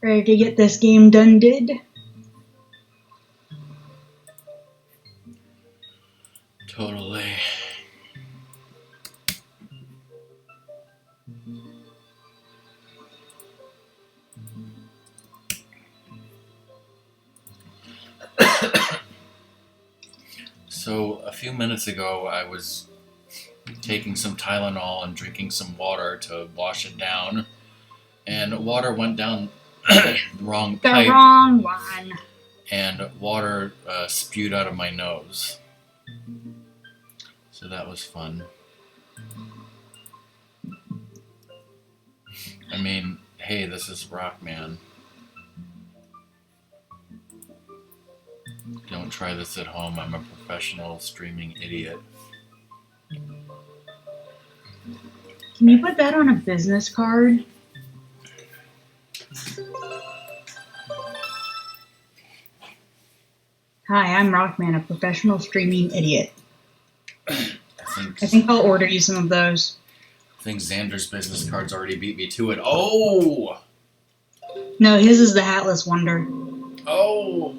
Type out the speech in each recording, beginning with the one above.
Ready to get this game done, did? Totally. So, a few minutes ago, I was taking some Tylenol and drinking some water to wash it down, and water went down the wrong pipe. The wrong one. And water spewed out of my nose. So that was fun. I mean, hey, this is Rockman. Don't try this at home. I'm a professional streaming idiot. Can you put that on a business card? Hi, I'm Rockman, a professional streaming idiot. I think I'll order you some of those. I think Xander's business cards already beat me to it. Oh! No, his is the Hatless Wonder. Oh!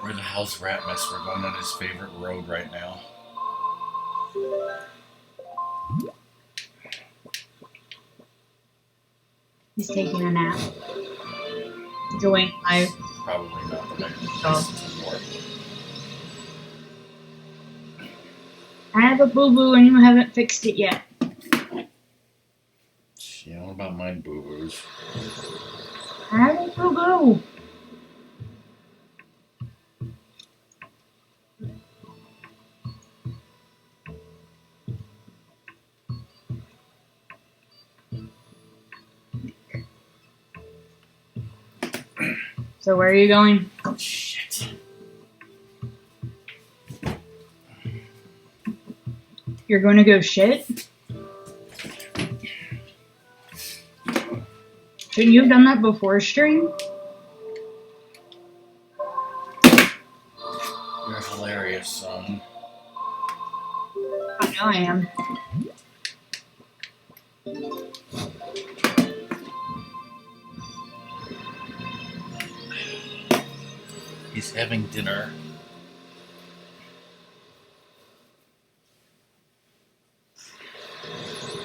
Where the hell's Ratmus? We're going on his favorite road right now. He's taking a nap. Enjoying life. Probably not, but I can listen to more. I have a boo-boo and you haven't fixed it yet. Yeah, what about my boo-boos? I have a boo-boo. So where are you going? Oh, shit. You're going to go shit? Shouldn't you have done that before stream? You're hilarious, son. I know I am. He's having dinner.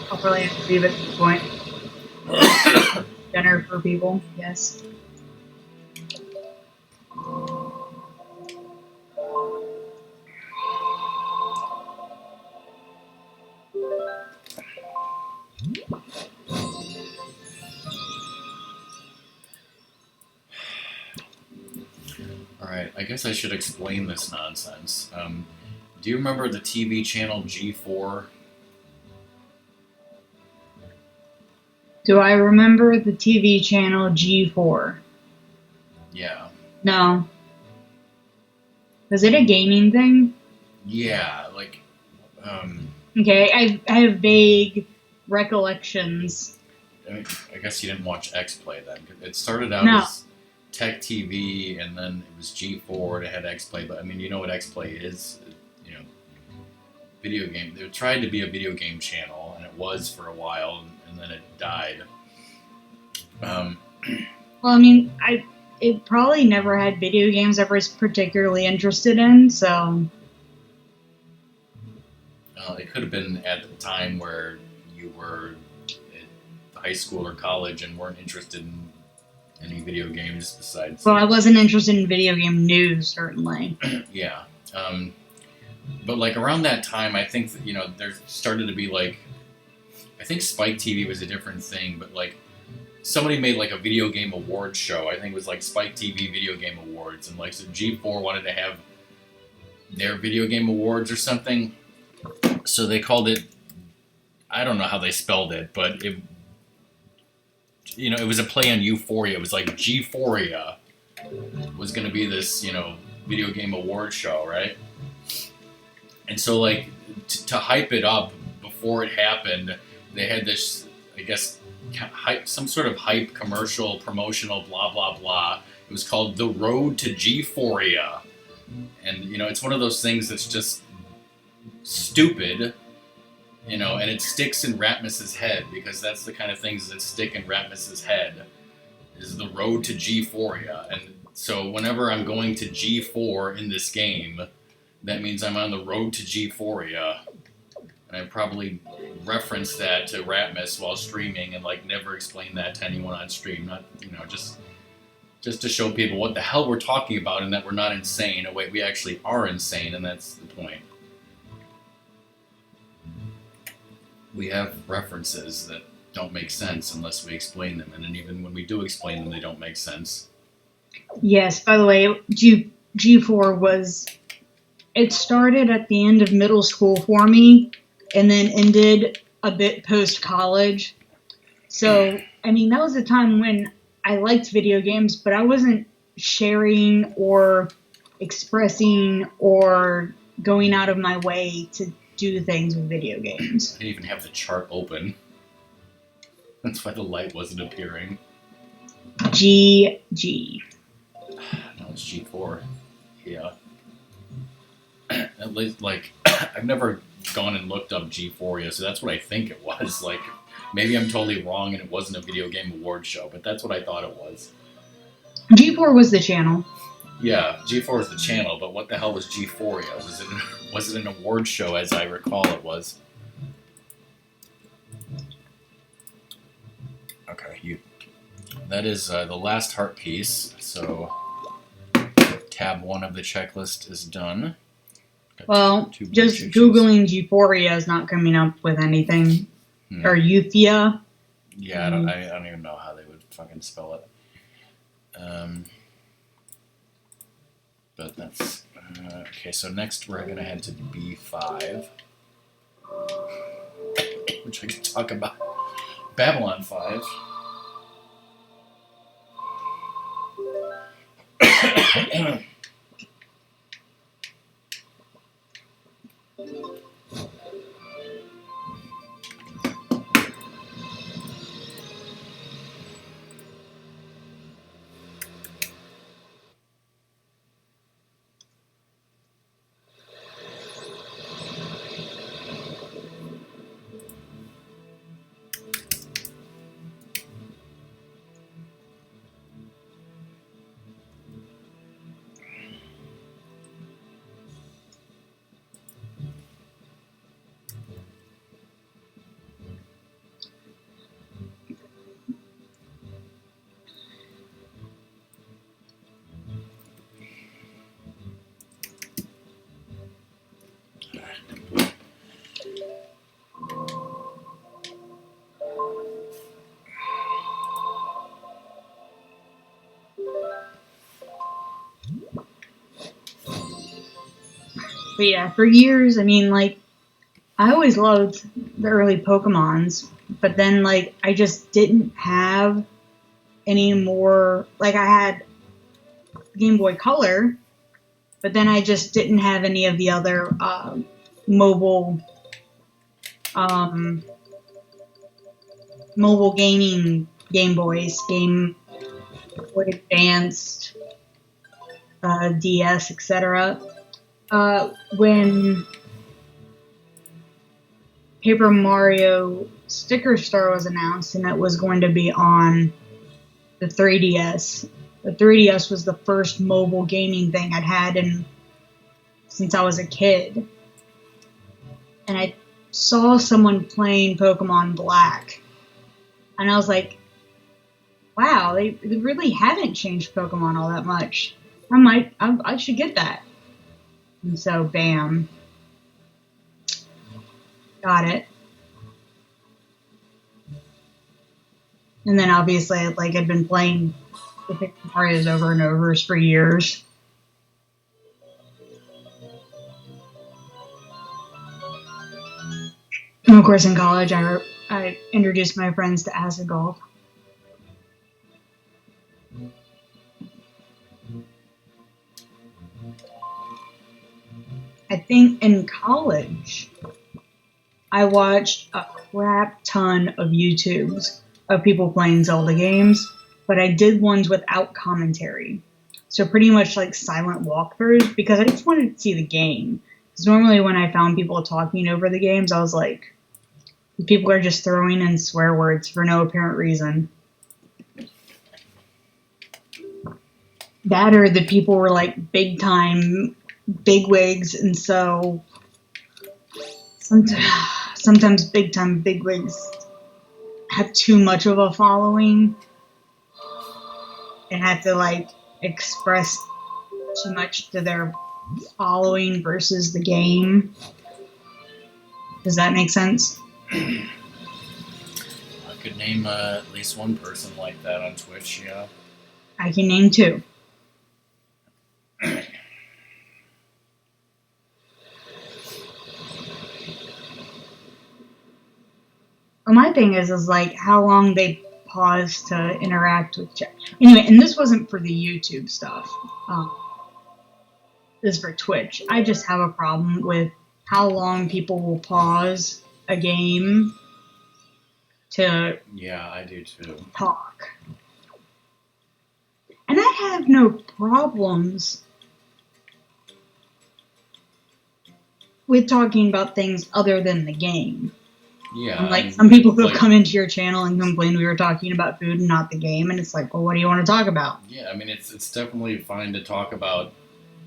I'll probably have to leave at this point. Dinner for people, yes. Alright, I guess I should explain this nonsense. Do you remember the TV channel G4? Do I remember the TV channel G4? Yeah. No. Was it a gaming thing? Yeah, like, Okay, I have vague recollections. I guess you didn't watch X Play then. It started out as Tech TV, and then it was G4, and it had X Play, but I mean, you know what X Play is? You know, video game. They tried to be a video game channel, and it was for a while, and then it died. Well, I mean, it probably never had video games I was particularly interested in, so... It could have been at the time where you were at high school or college and weren't interested in any video games besides... Well, I wasn't interested in video game news, certainly. Yeah. But, like, around that time, I think that, you know, there started to be, like... I think Spike TV was a different thing, but, like, somebody made, like, a video game awards show. I think it was, like, Spike TV Video Game Awards. And, like, so G4 wanted to have their video game awards or something. So they called it... I don't know how they spelled it, but it... You know, it was a play on Euphoria. It was like G-phoria was going to be this, you know, video game award show, right? And so, like, to hype it up before it happened, they had this, I guess, some sort of hype commercial, promotional, blah, blah, blah. It was called The Road to and it sticks in Ratmus's head because that's the kind of things that stick in Ratmus's head is the road to G4, and so whenever I'm going to G4 in this game, that means I'm on the road to G4, and I probably referenced that to Ratmus while streaming and like never explained that to anyone on stream, not just to show people what the hell we're talking about and that we're not insane. Oh wait, we actually are insane, and that's the point. We have references that don't make sense unless we explain them, and then even when we do explain them, they don't make sense. Yes, by the way, G4 was... It started at the end of middle school for me, and then ended a bit post-college. So, I mean, that was a time when I liked video games, but I wasn't sharing or expressing or going out of my way to do things with video games. I didn't even have the chart open. That's why the light wasn't appearing. GG. No, it's G4. Yeah. At least, like, I've never gone and looked up G4, so that's what I think it was. Like, maybe I'm totally wrong and it wasn't a video game award show, but that's what I thought it was. G4 was the channel. Yeah, G4 is the channel, but what the hell was G4? Was it an award show, as I recall it was? Okay, that is the last heart piece, so tab 1 of the checklist is done. Well, just Googling G4 is not coming up with anything. Or Euphia. Yeah, I don't even know how they would fucking spell it. But that's... okay, so next we're going to head to B5. Which I can talk about. Babylon 5. But yeah, for years, I mean, like, I always loved the early Pokemons, but then, like, I just didn't have any more, like, I had Game Boy Color, but then I just didn't have any of the other mobile gaming Game Boys, Game Boy Advanced, DS, etc. When Paper Mario Sticker Star was announced and it was going to be on the 3DS. The 3DS was the first mobile gaming thing I'd had since I was a kid. And I saw someone playing Pokemon Black. And I was like, wow, they really haven't changed Pokemon all that much. I should get that. And so, bam. Got it. And then obviously, like, I'd been playing the Paper Marios over and over for years. And of course, in college, I introduced my friends to acid golf. I think in college, I watched a crap ton of YouTubes of people playing Zelda games, but I did ones without commentary. So pretty much like silent walkthroughs, because I just wanted to see the game. Because normally when I found people talking over the games, I was like, People are just throwing in swear words for no apparent reason. That or the people were like big time bigwigs, and so sometimes big time bigwigs have too much of a following and have to like express too much to their following versus the game. Does that make sense? I could name at least one person like that on Twitch, yeah. I can name two. Well, my thing is like how long they pause to interact with chat. Anyway, and this wasn't for the YouTube stuff. This is for Twitch. I just have a problem with how long people will pause a game to Yeah, I do too. talk. And I have no problems with talking about things other than the game. Yeah. Like some people who have come into your channel and complained we were talking about food and not the game, and it's like, well, what do you want to talk about? Yeah, I mean, it's definitely fine to talk about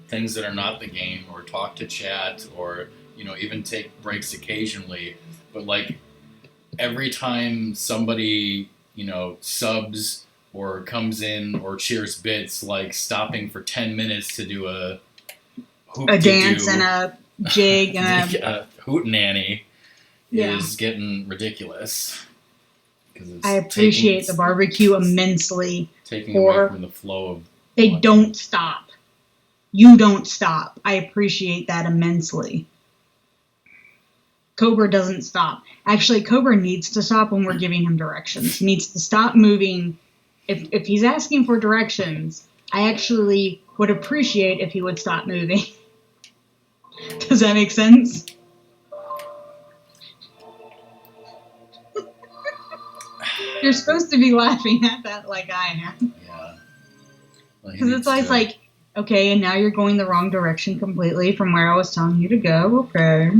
things that are not the game, or talk to chat, or even take breaks occasionally. But like every time somebody subs or comes in or cheers bits, like stopping for 10 minutes to do a dance and a jig and a hootenanny is getting ridiculous. I appreciate the barbecue immensely. Taking away from the flow of they watching. Don't stop. You don't stop. I appreciate that immensely. Cobra doesn't stop. Actually, Cobra needs to stop when we're giving him directions. He needs to stop moving. If he's asking for directions, I actually would appreciate if he would stop moving. Does that make sense? You're supposed to be laughing at that like I am. Yeah. Because it's always like, okay, and now you're going the wrong direction completely from where I was telling you to go. Okay.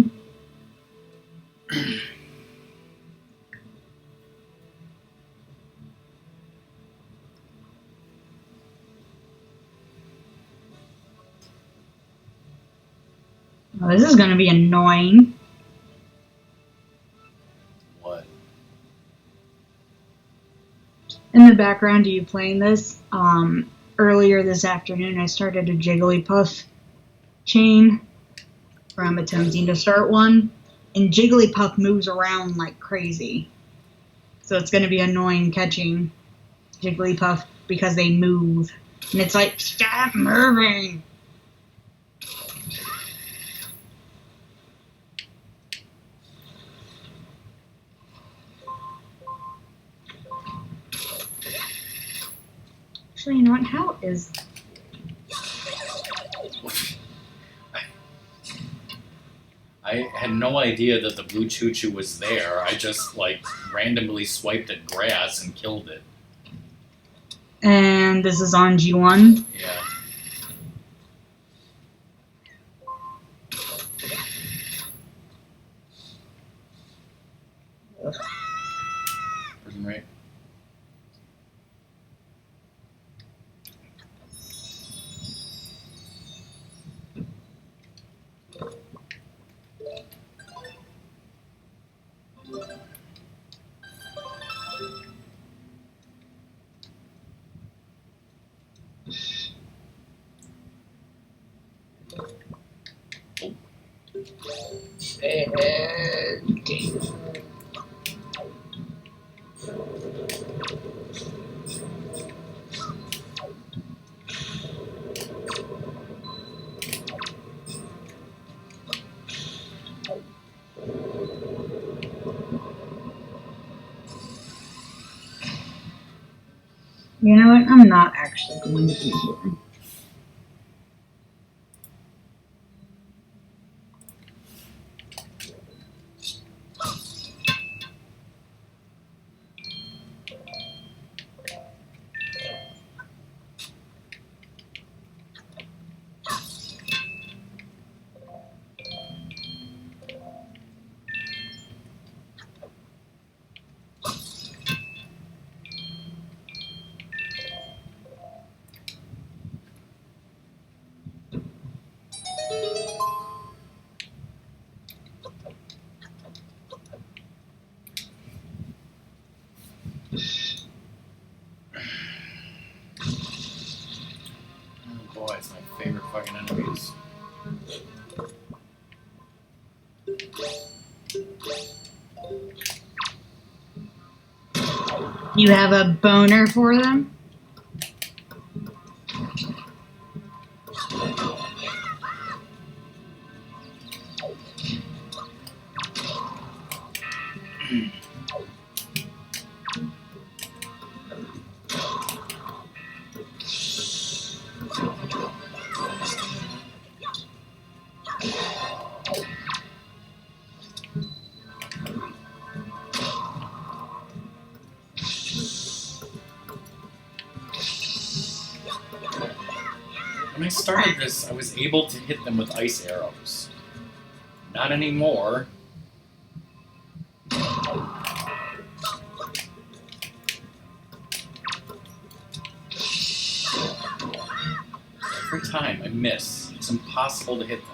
Oh, this is going to be annoying. What? In the background, are you playing this? Earlier this afternoon, I started a Jigglypuff chain, or I'm attempting to start one, and Jigglypuff moves around like crazy. So it's going to be annoying catching Jigglypuff because they move. And it's like, stop moving! Actually, you know what? How is... I had no idea that the blue choo-choo was there. I just, randomly swiped at grass and killed it. And this is on G1? Yeah. Prison rate. You know what? I'm not actually going to be here. favorite fucking enemies. You have a boner for them? When I started this, I was able to hit them with ice arrows. Not anymore. Every time I miss, it's impossible to hit them.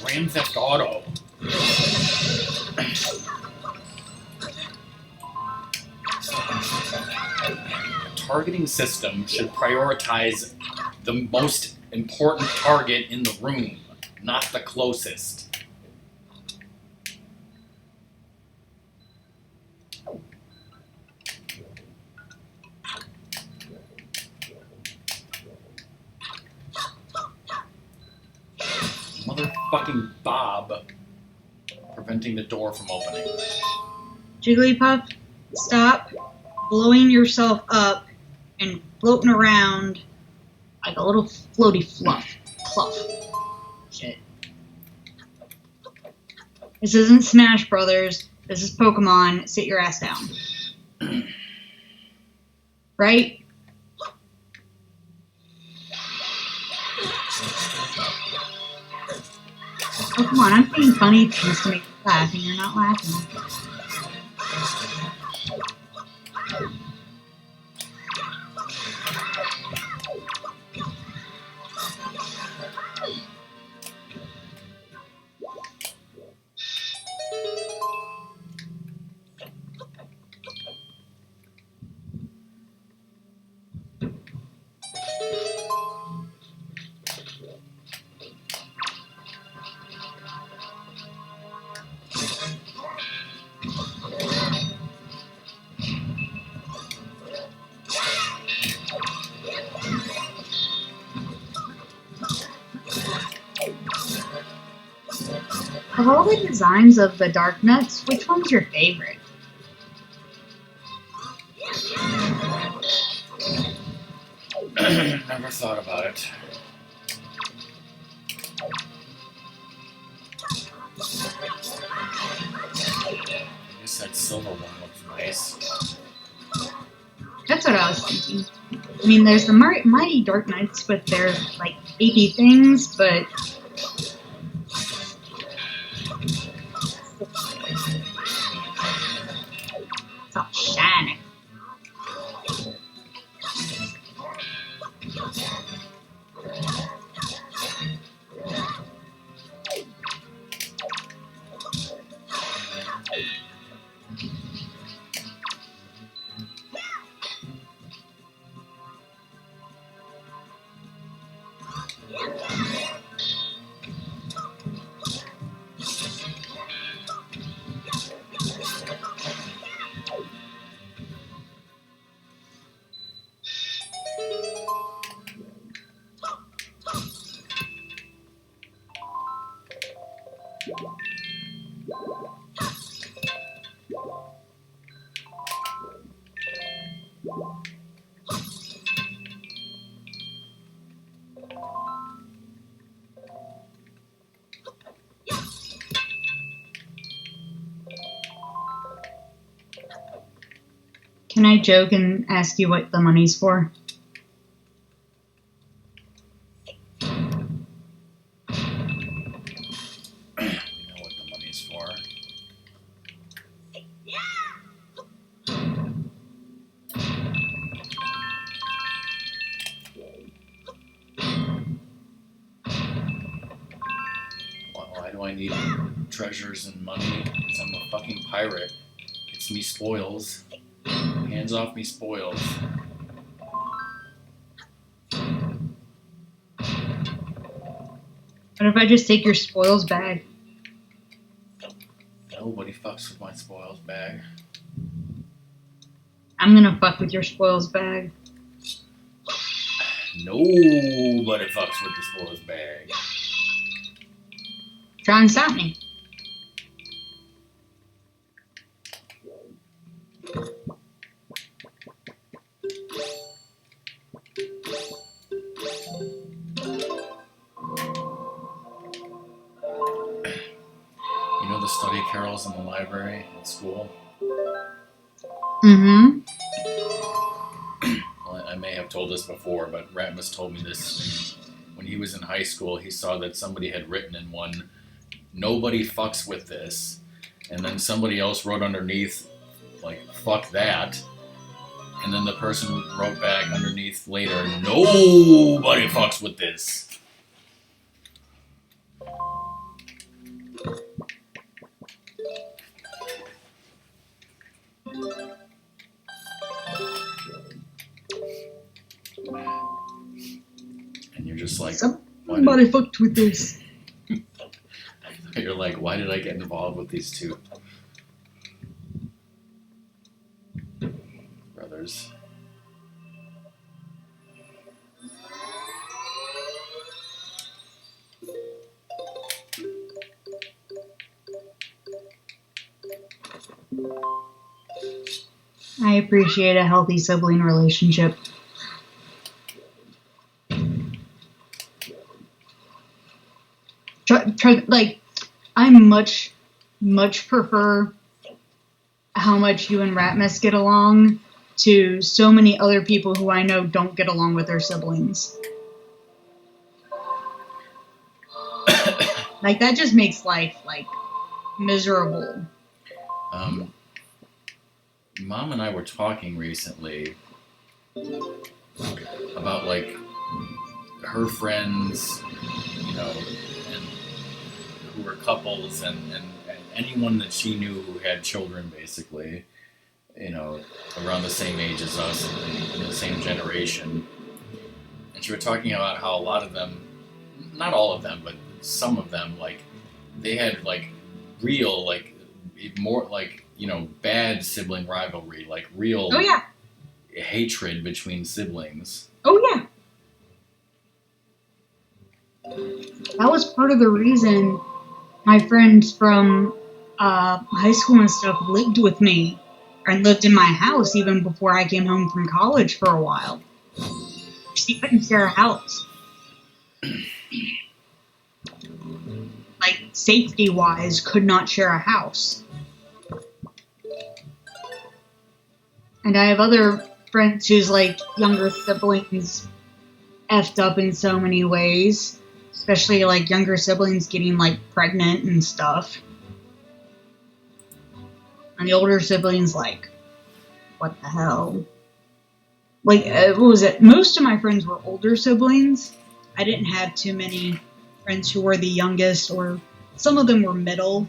Grand Theft Auto. A targeting system should prioritize the most important target in the room, not the closest. Motherfucking Bob preventing the door from opening. Jigglypuff, stop blowing yourself up and floating around like a little floaty fluff. Shit. This isn't Smash Brothers. This is Pokemon. Sit your ass down. Right? Oh, come on. I'm saying funny things to make you laugh, and you're not laughing. Of all the designs of the Dark Nuts, which one's your favorite? Never thought about it. silver one looks nice. That's what I was thinking. I mean, there's the Mighty Dark Knights with their, like, AP things, but... It's all shiny. Can I joke and ask you what the money's for? We know what the money's for. Why do I need treasures and money? Because I'm a fucking pirate. It's me spoils. Hands off me spoils. What if I just take your spoils bag? Nobody fucks with my spoils bag. I'm gonna fuck with your spoils bag. Nobody fucks with the spoils bag. Try and stop me. You know the study carols in the library at school? Mm-hmm. Well, I may have told this before, but Ratmus told me this when he was in high school. He saw that somebody had written in one, "Nobody fucks with this," and then somebody else wrote underneath, like, "Fuck that," and then the person wrote back underneath later, "Nobody fucks with this." And you're just like, somebody fucked with this. You're like, why did I get involved with these two brothers? I appreciate a healthy sibling relationship. Like, I much prefer how much you and Ratmus get along to so many other people who I know don't get along with their siblings. Like, that just makes life, like, miserable. Mom and I were talking recently about, like, her friends, you know, and who were couples, and anyone that she knew who had children, basically, you know, around the same age as us, in the same generation. And she was talking about how a lot of them, not all of them, but some of them, like, they had, like, real, like, more, like, you know, bad sibling rivalry, like real hatred between siblings. Oh, yeah. That was part of the reason my friends from high school and stuff lived with me and lived in my house even before I came home from college for a while. She couldn't share a house. Like, safety-wise, could not share a house. And I have other friends whose like younger siblings effed up in so many ways, especially like younger siblings getting like pregnant and stuff, and the older siblings like, what the hell? Like, what was it? Most of my friends were older siblings. I didn't have too many friends who were the youngest, or some of them were middle.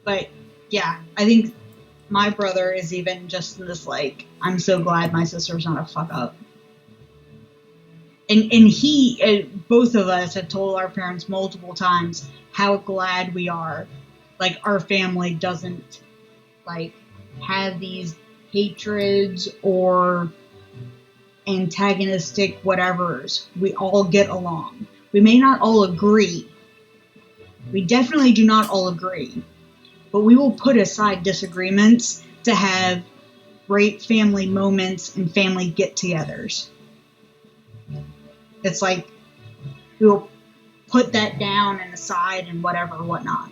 But yeah, I think my brother is even just in this like, I'm so glad my sister's not a fuck up. And he, both of us have told our parents multiple times how glad we are, like our family doesn't like have these hatreds or antagonistic whatevers. We all get along. We may not all agree. We definitely do not all agree. But we will put aside disagreements to have great family moments and family get-togethers. It's like we'll put that down and aside and whatever, whatnot.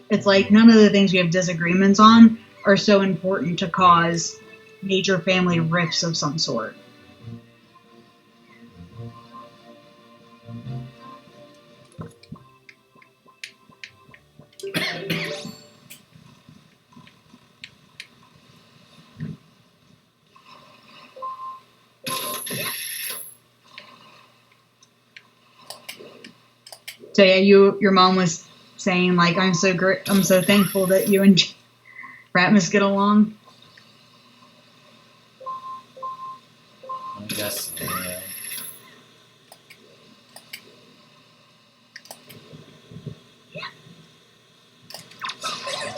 It's like none of the things we have disagreements on are so important to cause major family rifts of some sort. So yeah, your mom was saying like, I'm so thankful that you and Ratmus get along. I guess so, yeah.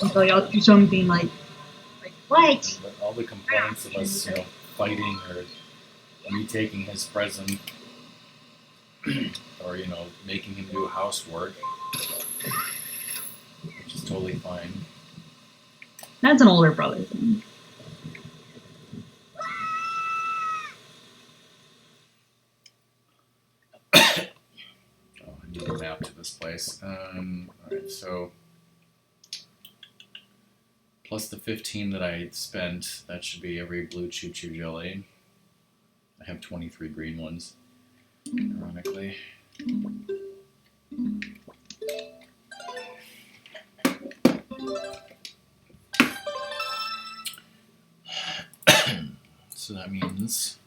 Until y'all do something like what? But all the complaints of us, fighting or me taking his present, or making him do housework, which is totally fine. That's an older brother thing. I need a map to this place. Alright, so plus the 15 that I spent, that should be every blue choo choo jelly. I have 23 green ones, ironically. So that means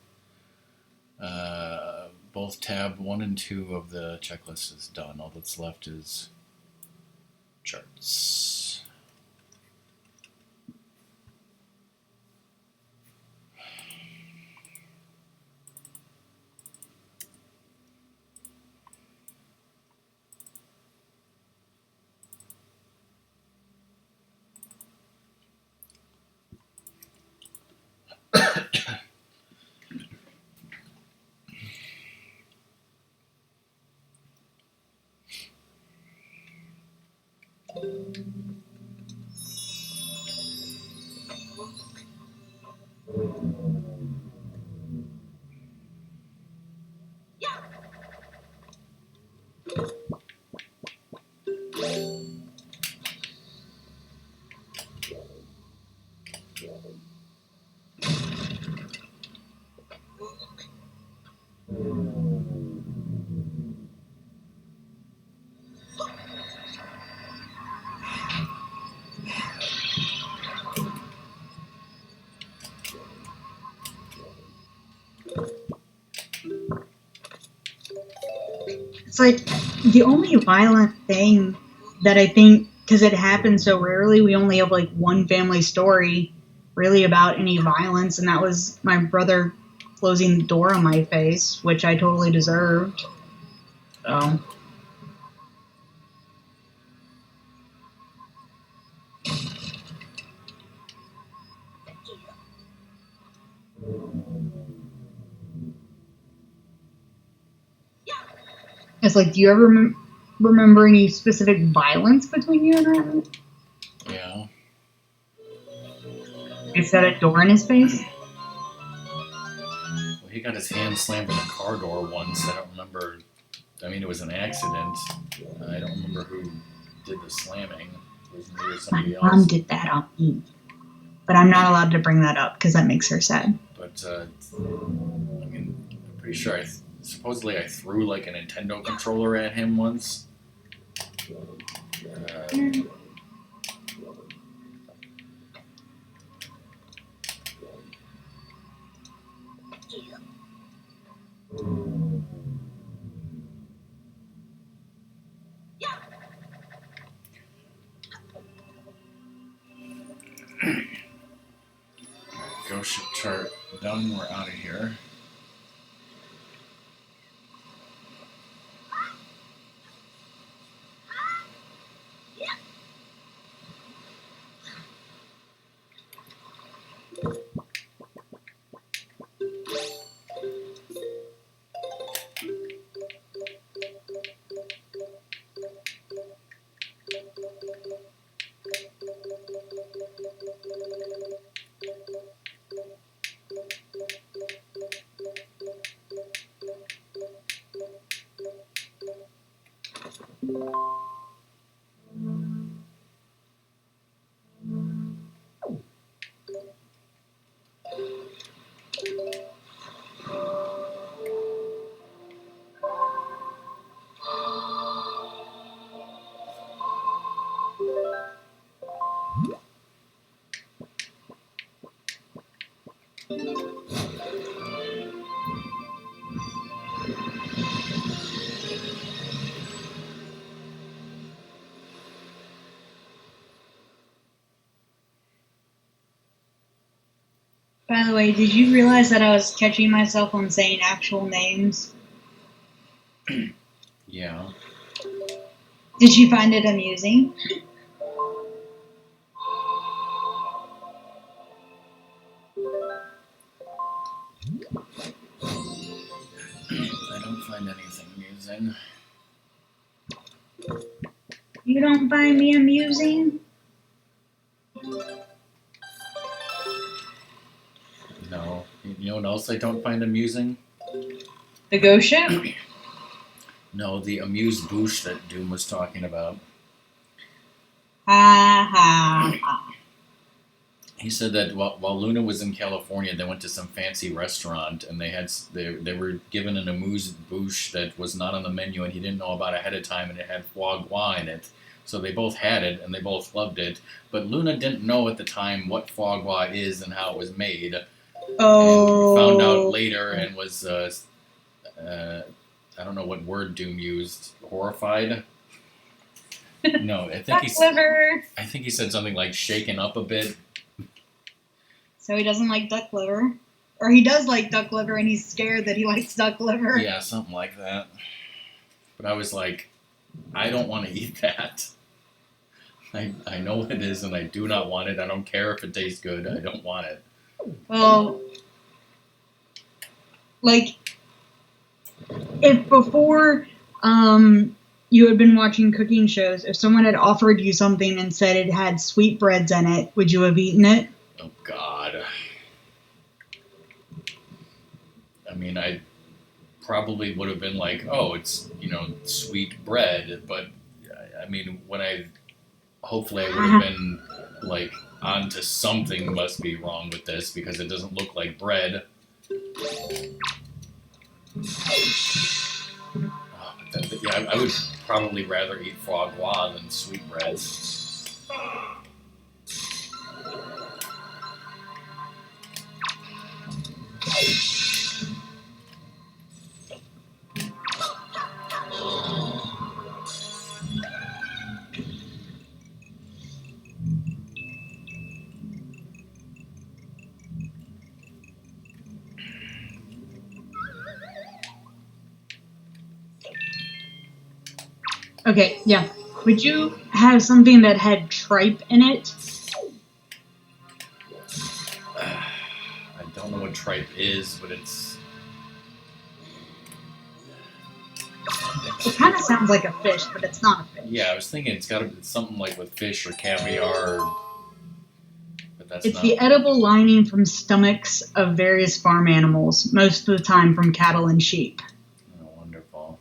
both tab 1 and 2 of the checklist is done. All that's left is charts. It's like the only violent thing that I think, because it happens so rarely, we only have like one family story really about any violence, and that was my brother closing the door on my face, which I totally deserved. So. It's like, do you ever remember any specific violence between you and Ratman? Yeah. You set a door in his face? Well, he got his hand slammed in a car door once. I don't remember I mean, it was an accident. I don't remember who did the slamming. It was me or somebody My mom else. did that on me. But I'm not allowed to bring that up because that makes her sad. But I mean, I'm pretty sure supposedly I threw like a Nintendo controller at him once. Ghost chart done. We're out of here. By the way, did you realize that I was catching myself on saying actual names? Yeah. Did you find it amusing? I don't find anything amusing. You don't find me amusing? No. You know what else I don't find amusing? The ghost ship? No, the amuse-bouche that Doom was talking about. Ha ha ha. He said that while Luna was in California, they went to some fancy restaurant and they were given an amuse-bouche that was not on the menu and he didn't know about ahead of time, and it had foie gras in it. So they both had it and they both loved it. But Luna didn't know at the time what foie gras is and how it was made. Oh. And found out later and was, I don't know what word Doom used, horrified? No, I think he said something like shaken up a bit. So he doesn't like duck liver? Or he does like duck liver and he's scared that he likes duck liver? Yeah, something like that. But I was like, I don't want to eat that. I know what it is and I do not want it. I don't care if it tastes good. I don't want it. Well, like, if before you had been watching cooking shows, if someone had offered you something and said it had sweetbreads in it, would you have eaten it? Oh, God. I mean, I probably would have been like, oh, it's, sweet bread. But, I mean, hopefully I would have been like, onto something must be wrong with this because it doesn't look like bread. I would probably rather eat foie gras than sweetbreads. Okay, yeah. Would you have something that had tripe in it? I don't know what tripe is, but it's... It kind of sounds like a fish, but it's not a fish. Yeah, I was thinking it's got to be something like with fish or caviar, but that's It's not... the edible lining from stomachs of various farm animals, most of the time from cattle and sheep. Oh, wonderful.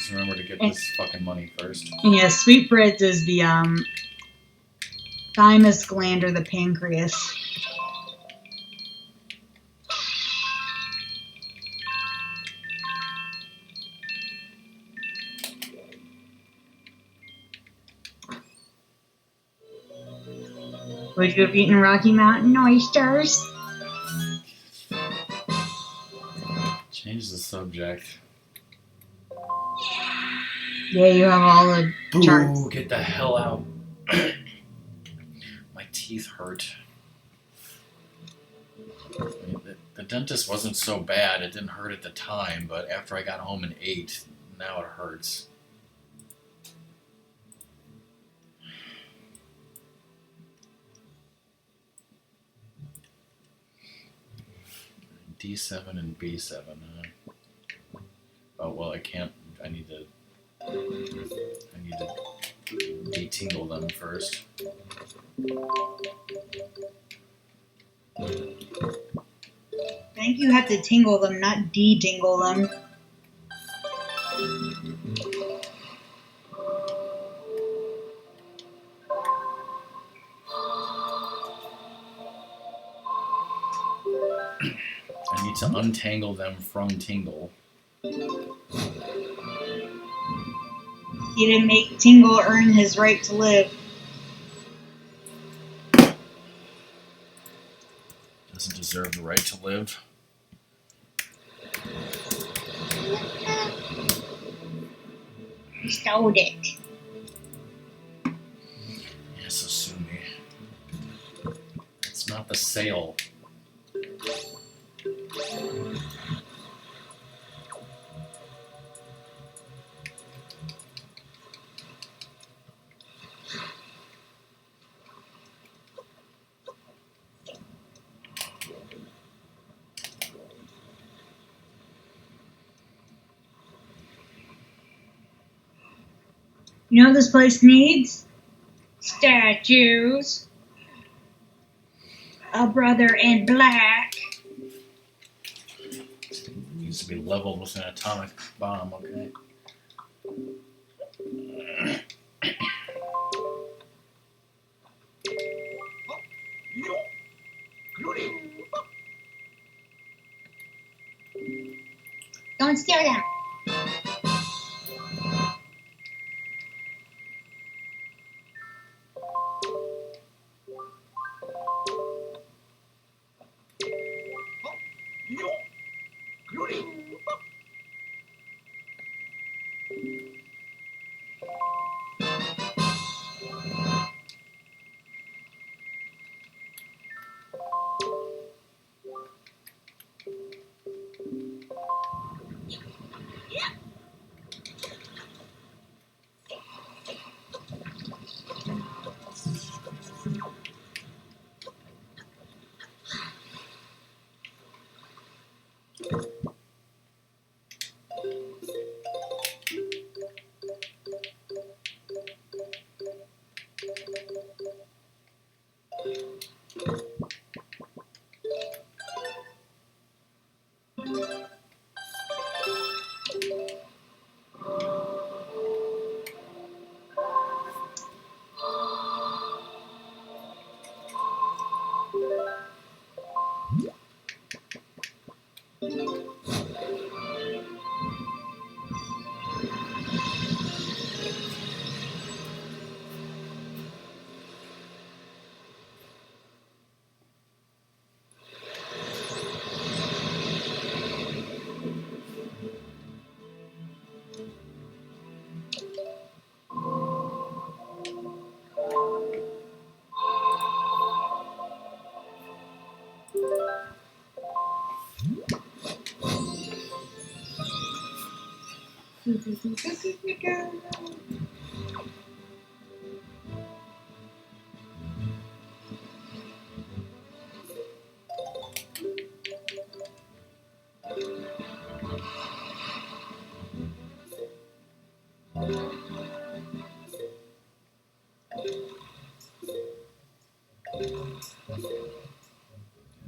Just remember to get this fucking money first. Yeah, sweetbreads is the thymus gland or the pancreas. Would you have eaten Rocky Mountain oysters? Change the subject. Yeah, you have all the charts. Boo! Get the hell out. My teeth hurt. I mean, the dentist wasn't so bad. It didn't hurt at the time, but after I got home and ate, now it hurts. D7 and B7. Oh well, I can't. I need to detingle them first. I think you have to tingle them, not de-tingle them. I need to untangle them from tingle. He didn't make Tingle earn his right to live. Doesn't deserve the right to live. He stole it. Yes, Asumi. It's not the sale. You know what this place needs? Statues. A brother in black. It needs to be leveled with an atomic bomb, okay? Don't steal them.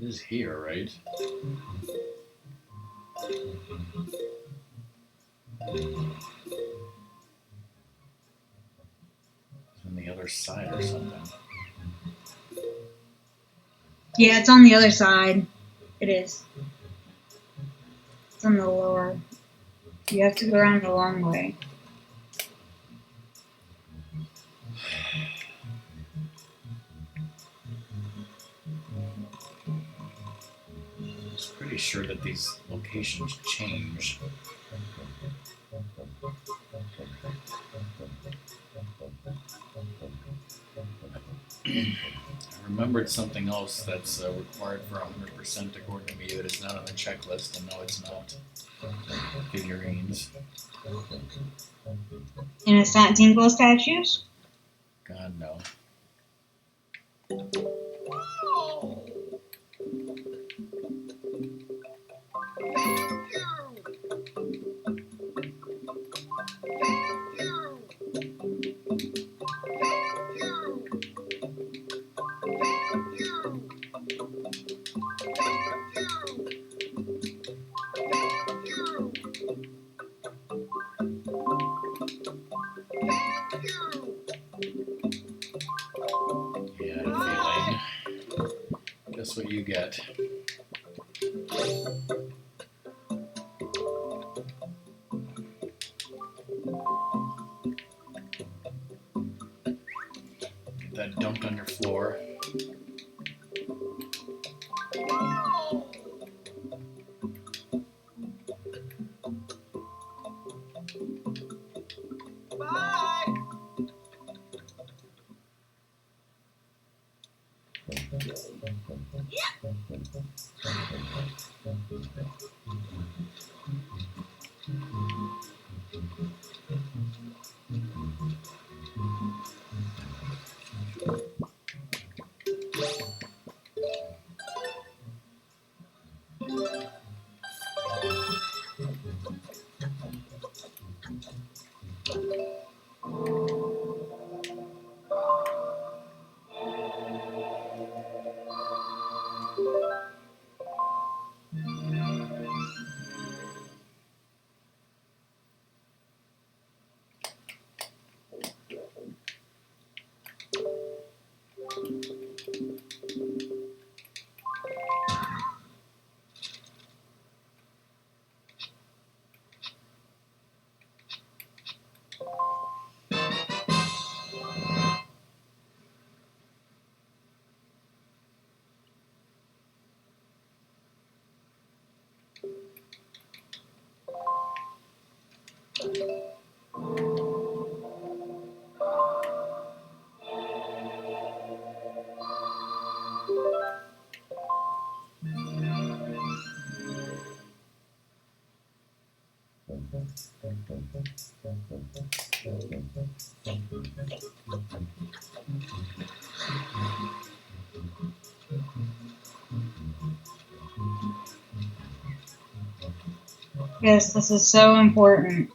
It is here, right? the other side or something. Yeah, it's on the other side. It is. It's on the lower. You have to go around the long way. I was pretty sure that these locations change. I remembered something else that's required for 100% according to me that is not on the checklist, and no, it's not. Figurines. Innocent Tingle statues? God, no. Yeah, I had a feeling. Guess what you get? Get that dumped on your floor. Bye. Yes, this is so important.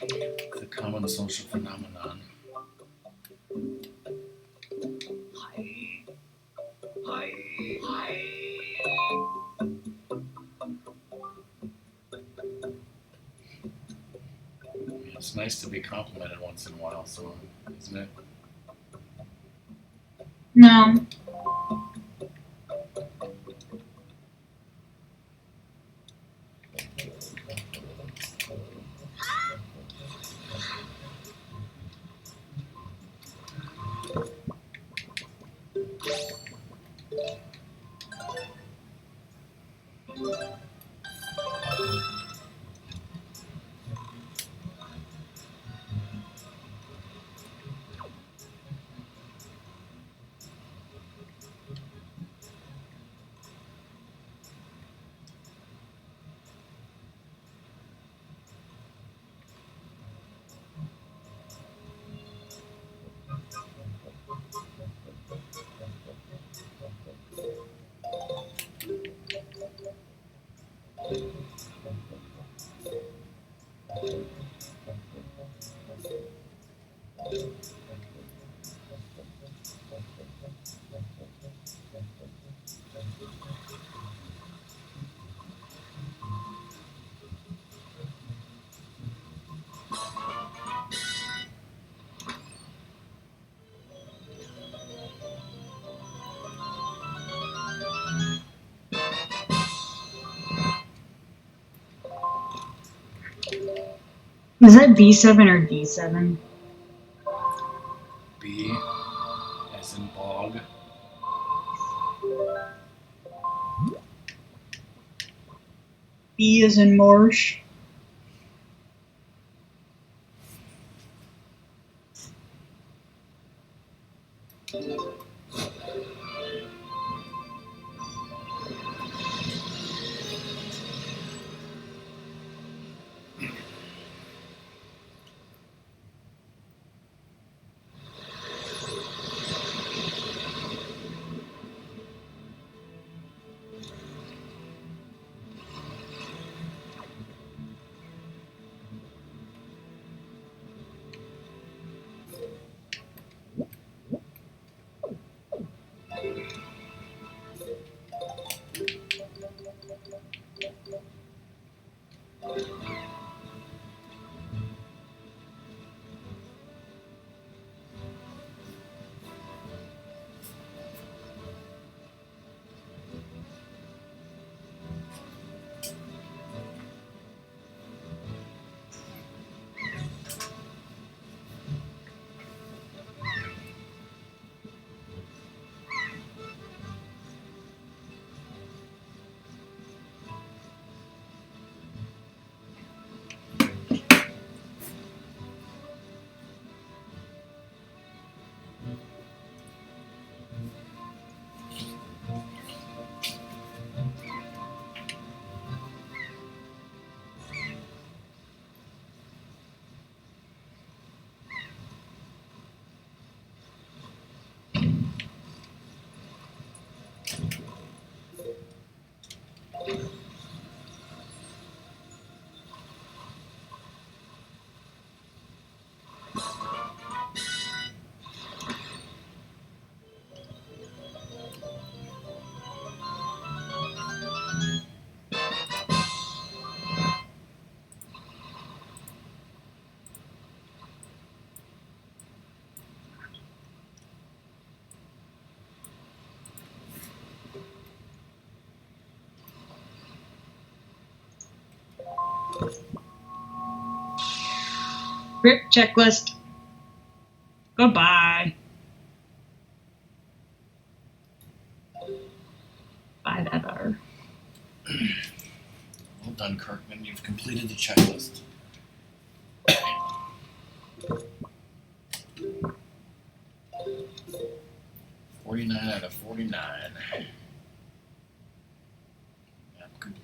It's a common social phenomenon. It's nice to be complimented once in a while, so isn't it? No. Is that B7 or D7? B as in bog. B is in marsh. Grip checklist. Goodbye. Bye, Better. Well done, Kirkman. You've completed the checklist. 49 out of 49. Map complete.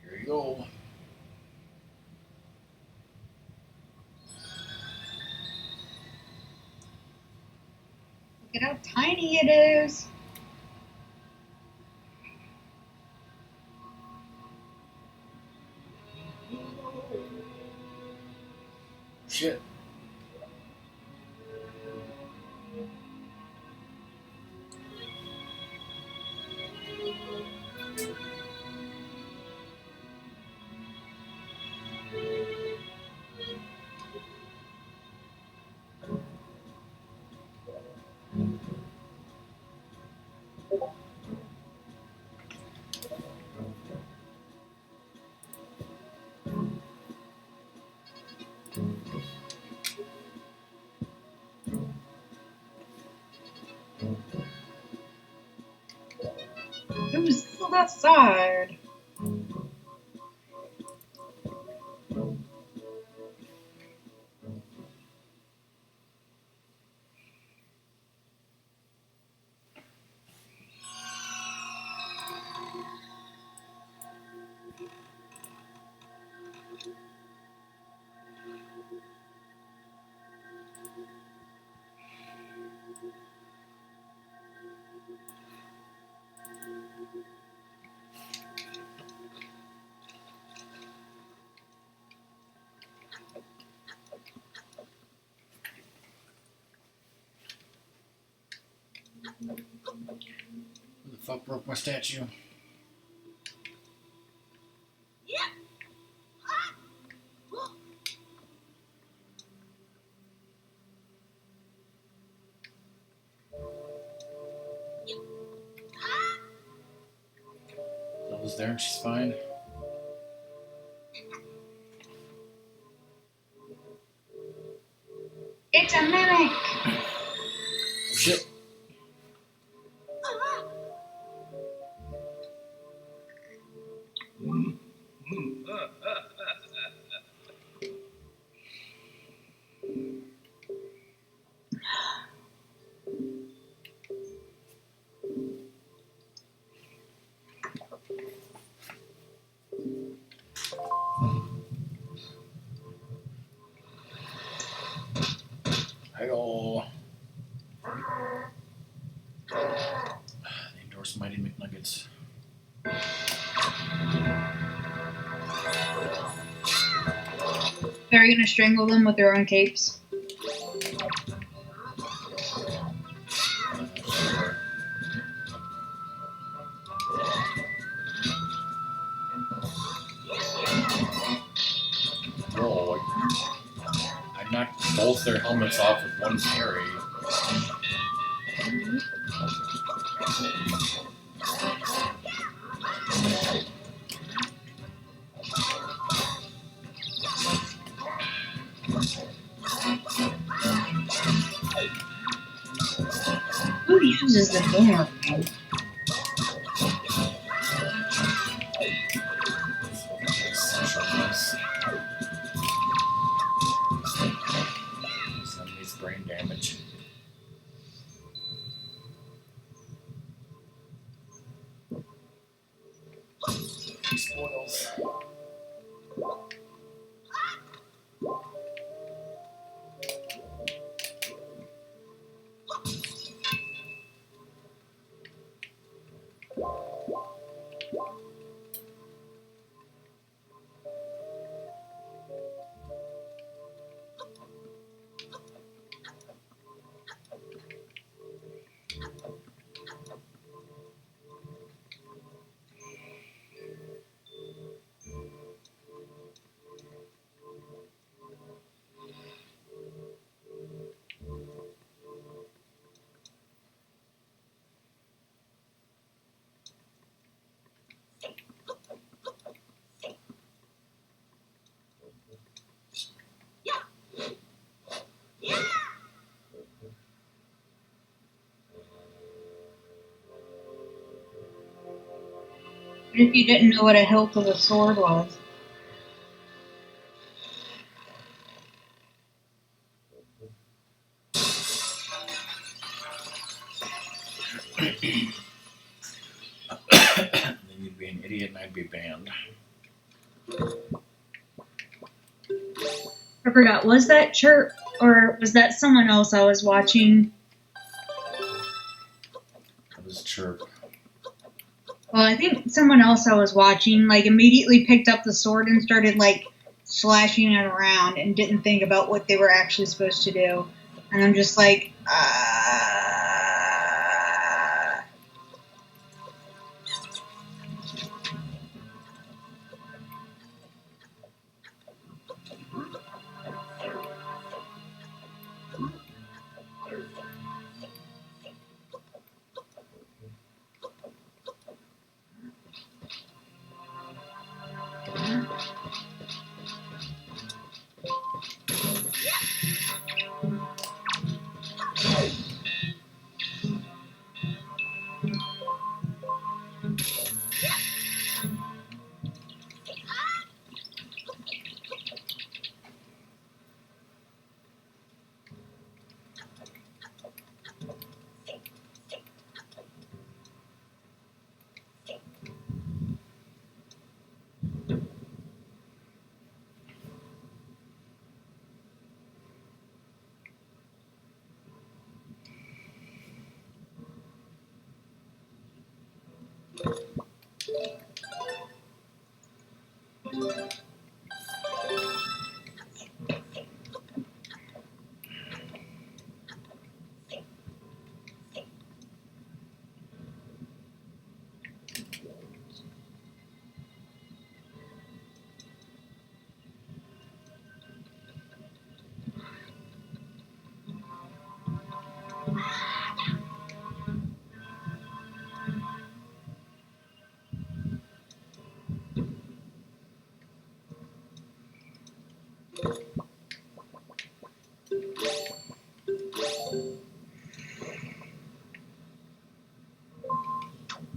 Here you go. Look at how tiny it is. Shit. Who's still outside? Who the fuck broke my statue? Zelda's there and she's fine. It's a mimic! Oh, shit. Hi-oh. They endorse Mighty McNuggets. They're gonna strangle them with their own capes. Whoa. I knocked both their helmets off with one parry. Who uses the boomerang? Somebody's brain damage. Spoils. What if you didn't know what a hilt of a sword was? Then you'd be an idiot and I'd be banned. I forgot, was that Chirp or was that someone else I was watching? That was Chirp. Well, I think someone else I was watching, like, immediately picked up the sword and started, like, slashing it around and didn't think about what they were actually supposed to do. And I'm just like,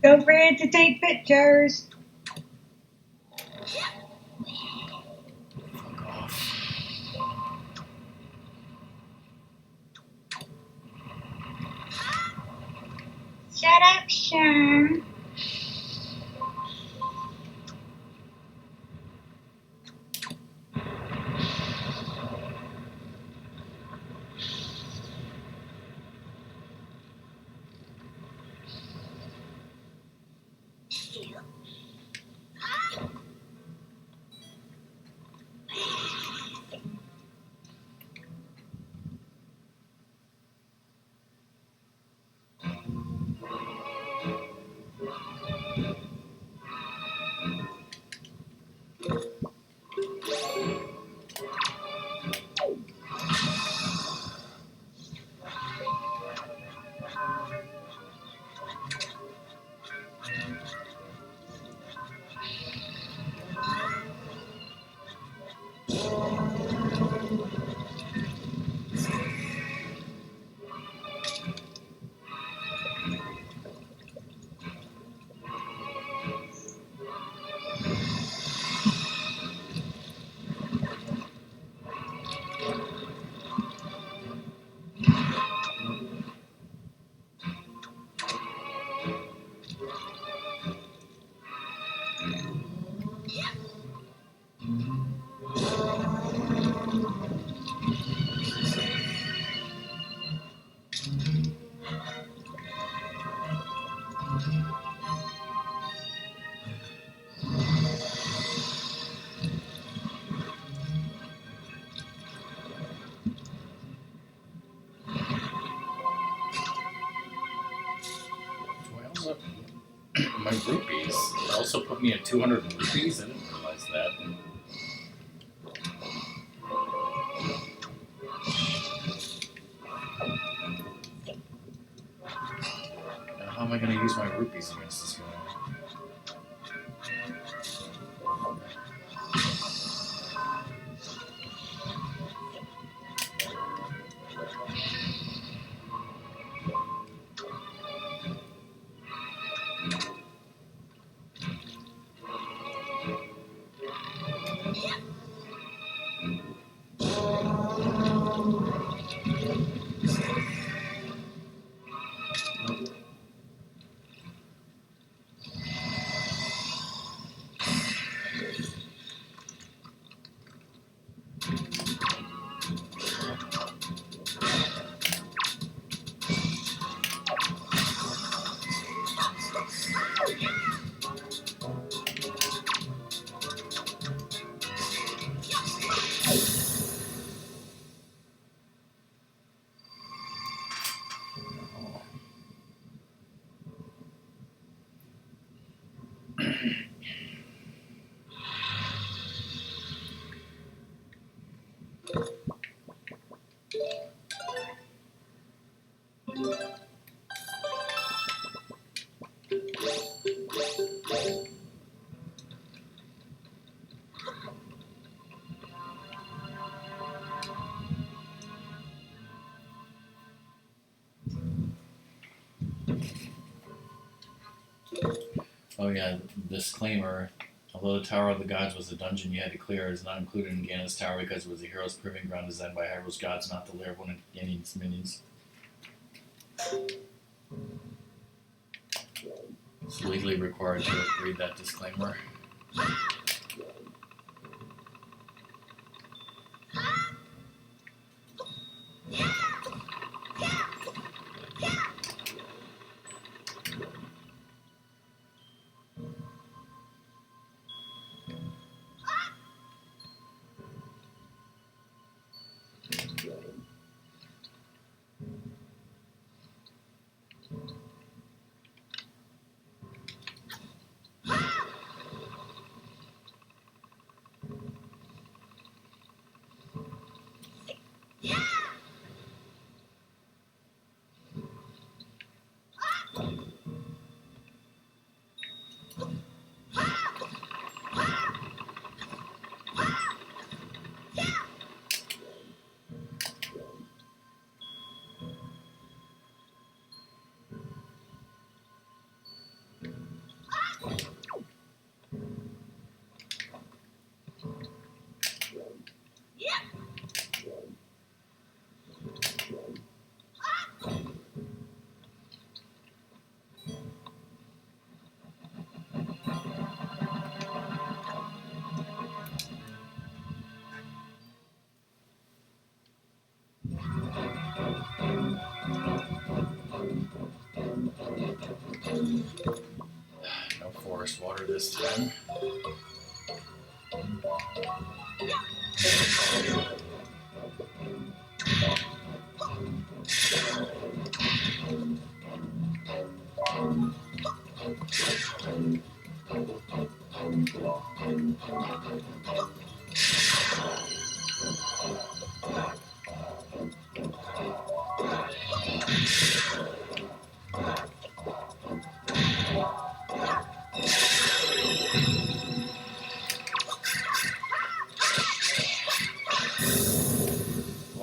don't forget to take pictures. Fuck off. Shut up, Sean. Well, my rupees. It also put me at 200 rupees. I didn't realize that. Now, how am I going to use my rupees against this guy? Oh yeah, disclaimer. Although the Tower of the Gods was a dungeon you had to clear, it is not included in Ganon's Tower because it was a hero's proving ground designed by Hyrule's gods, not the lair of one of Ganon's minions. It's legally required to read that disclaimer. No forest water this time.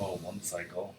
Oh, one cycle.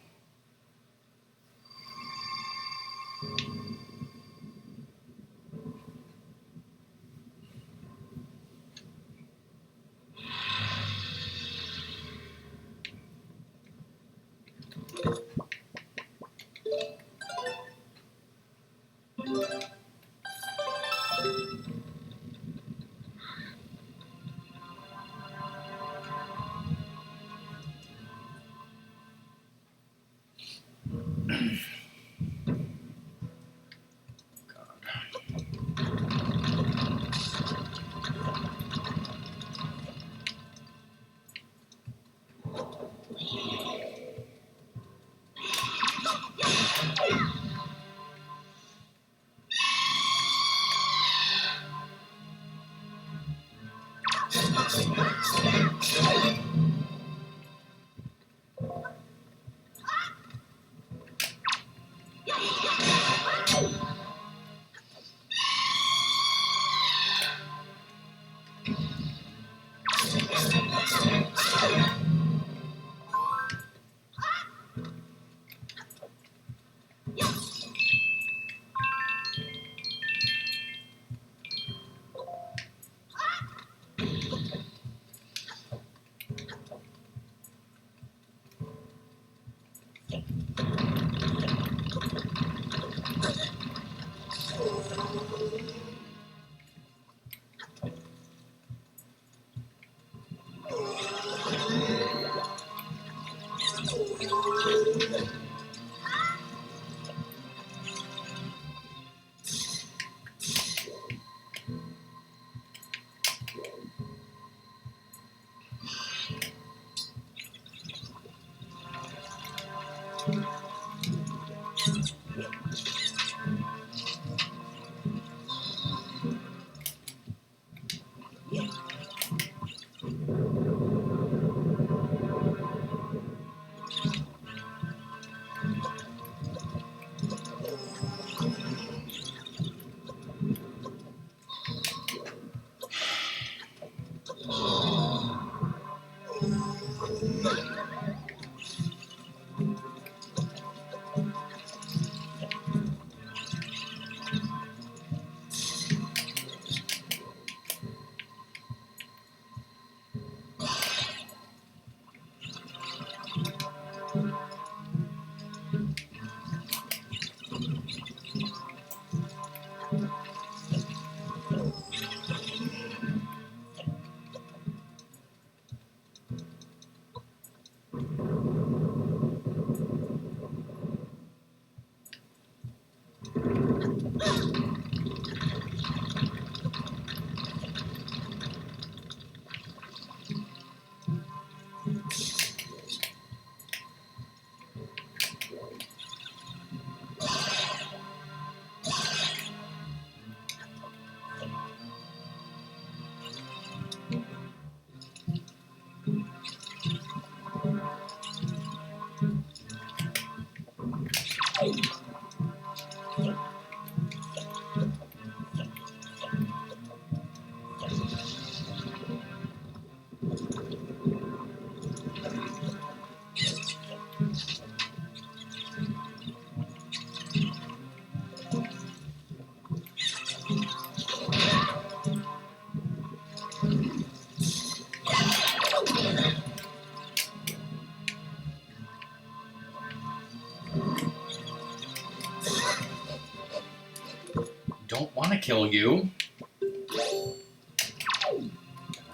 kill you.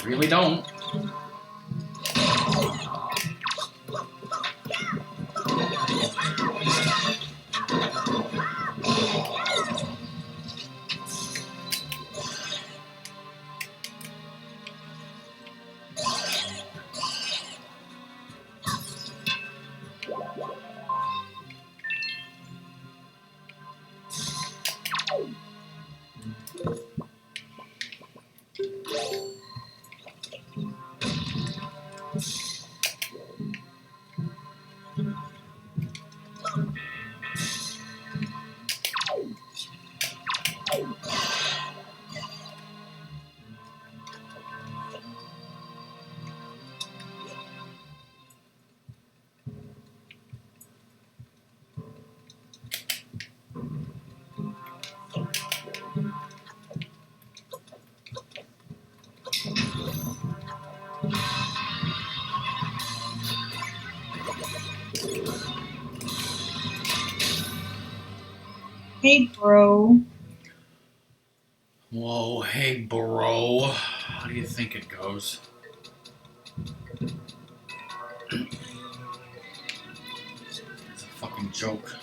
Really don't. Hey, bro. Whoa, hey, bro. How do you think it goes? It's a fucking joke.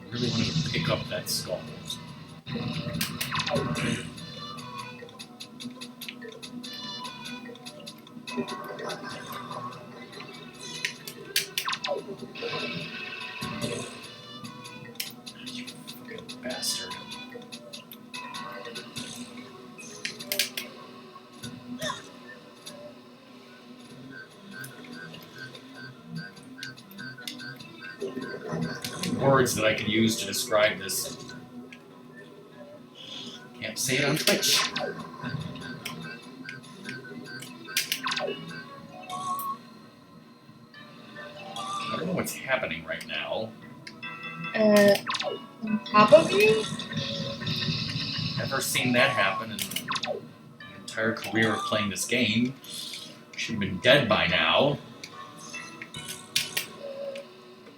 I really wanted to pick up that skull. You fucking bastard. Words that I can use to describe this. Can't say it on Twitch. I don't know what's happening right now. On top of you? Never seen that happen in my entire career of playing this game. Should have been dead by now.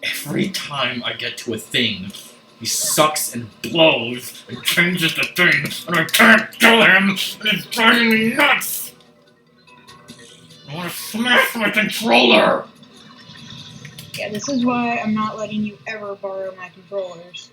Every time I get to a thing, he sucks and blows and changes the thing, and I can't kill him, and it's driving me nuts! I want to smash my controller! Yeah, this is why I'm not letting you ever borrow my controllers.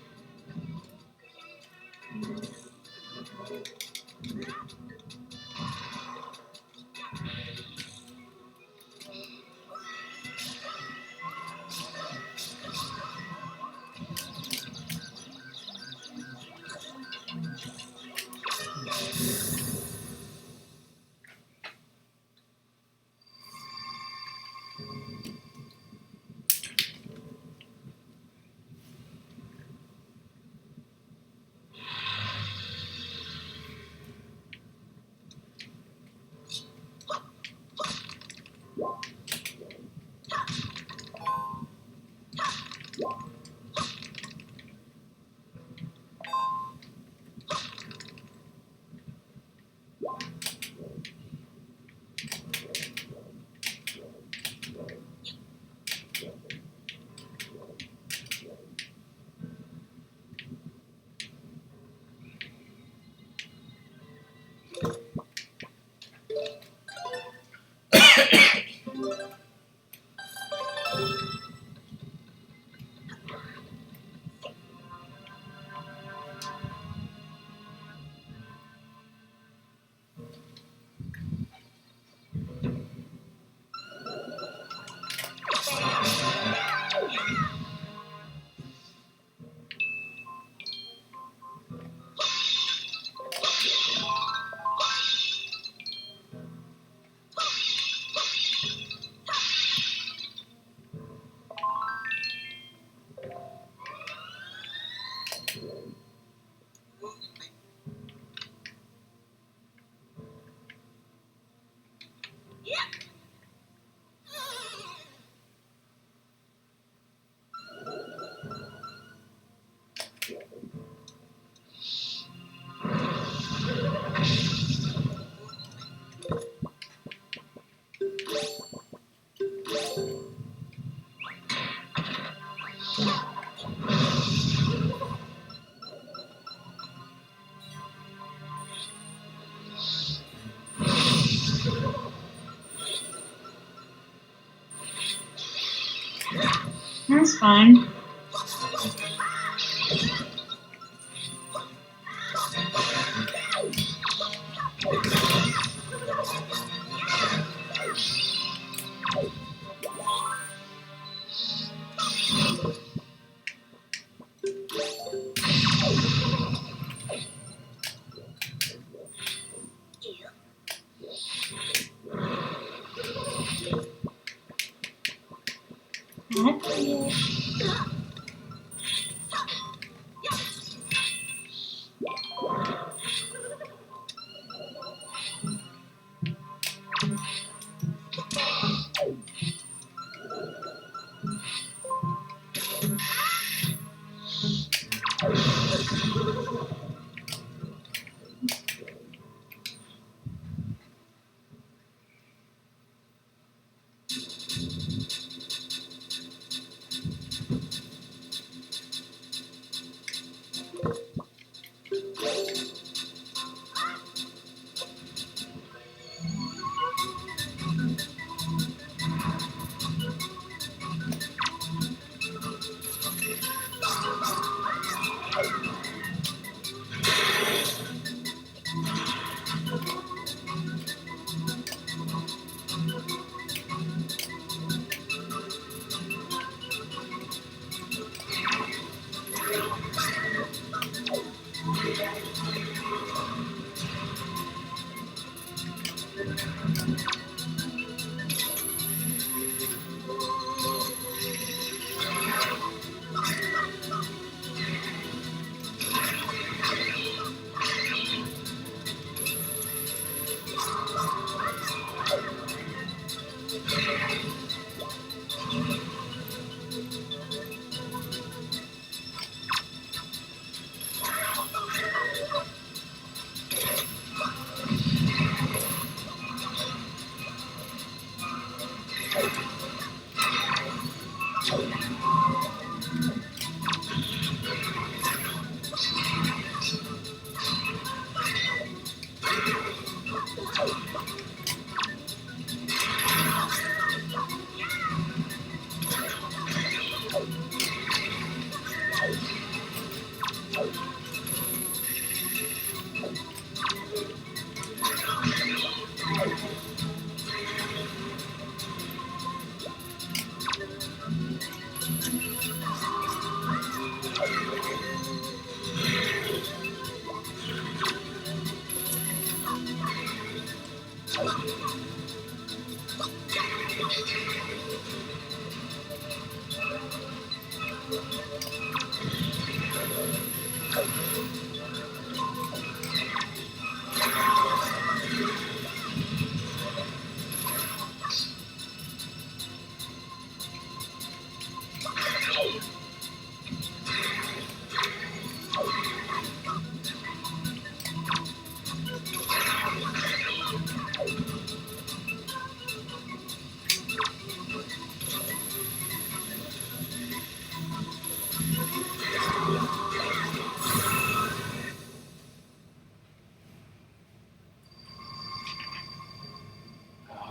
That's fine.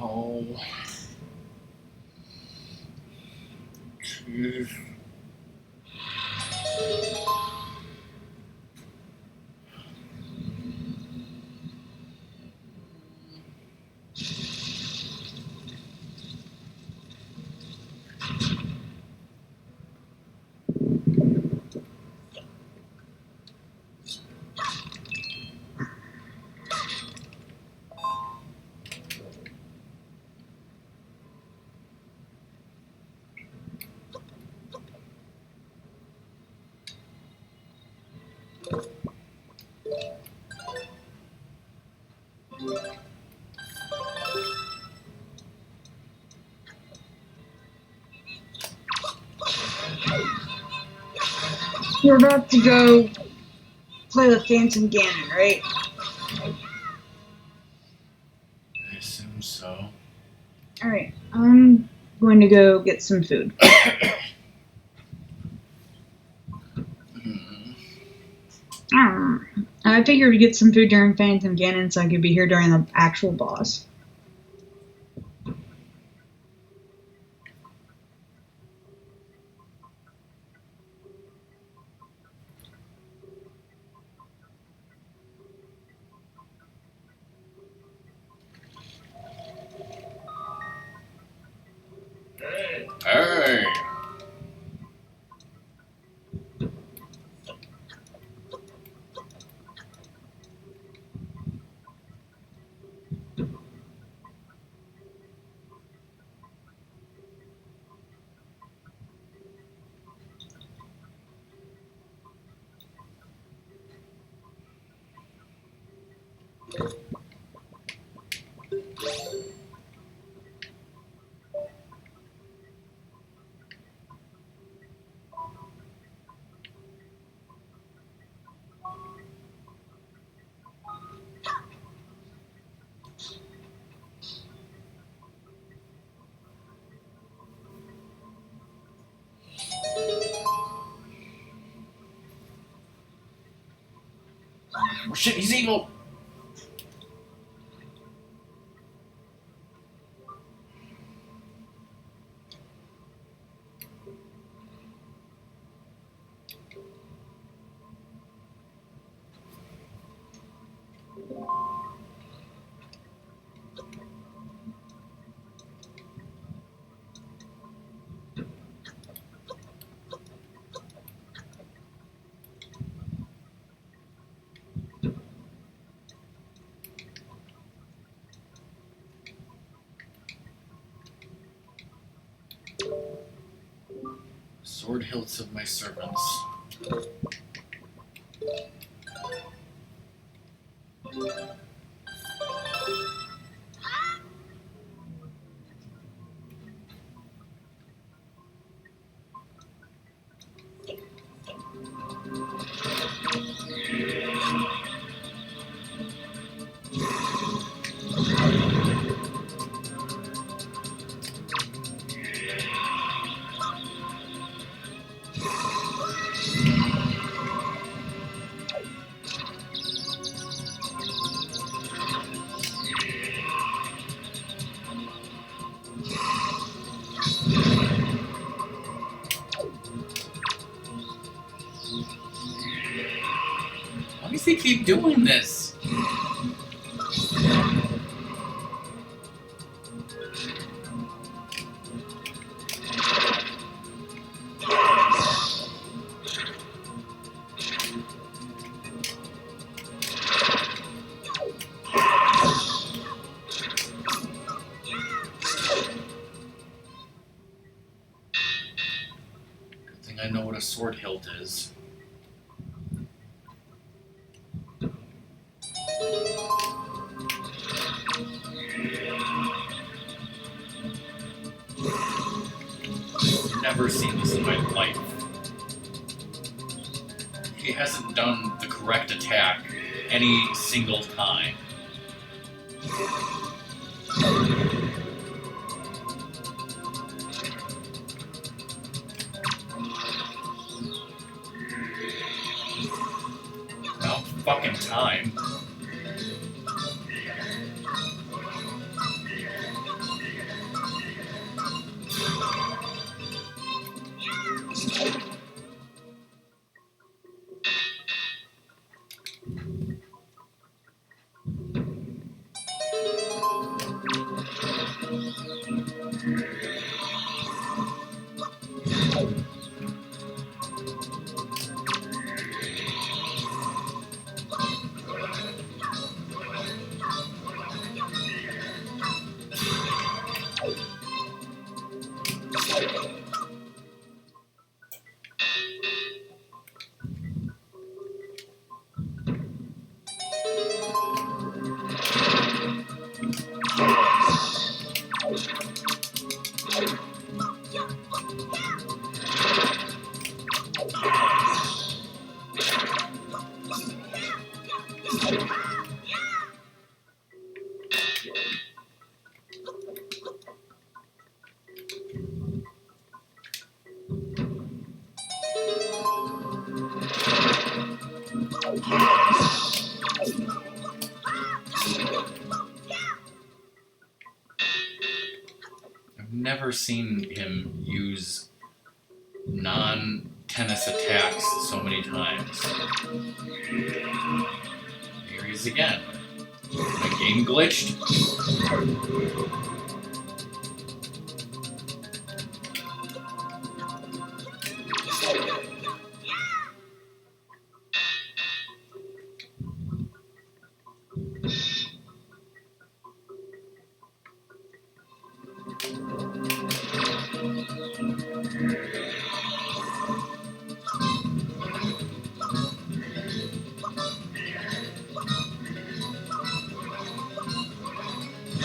Oh. Jeez. You're about to go play with Phantom Ganon, right? I assume so. Alright, I'm going to go get some food. I figured to get some food during Phantom Ganon so I could be here during the actual boss. Oh shit, he's evil! Sword hilts of my servants. Why does he keep doing this? Good thing I know what a sword hilt is. Never seen this in my life. He hasn't done the correct attack any single time. About fucking time. I've never seen him use non-tennis attacks so many times. Here he is again. My game glitched.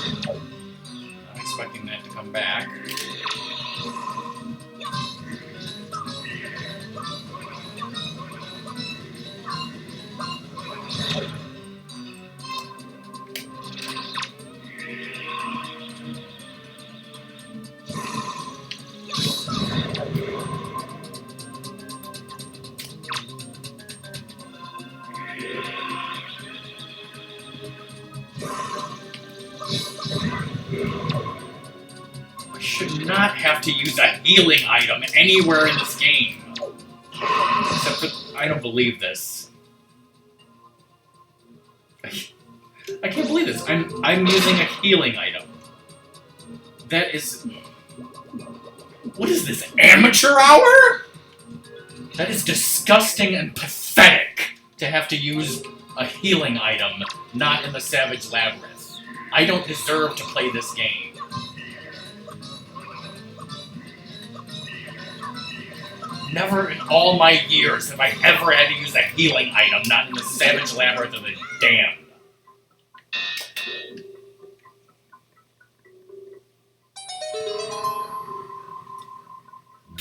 Not expecting that to come back. I should not have to use a healing item anywhere in this game. Except for, I don't believe this. I can't believe this. I'm using a healing item. That is... What is this, amateur hour? That is disgusting and pathetic to have to use a healing item not in the Savage Labyrinth. I don't deserve to play this game. Never in all my years have I ever had to use a healing item not in the Savage Labyrinth of the Damned.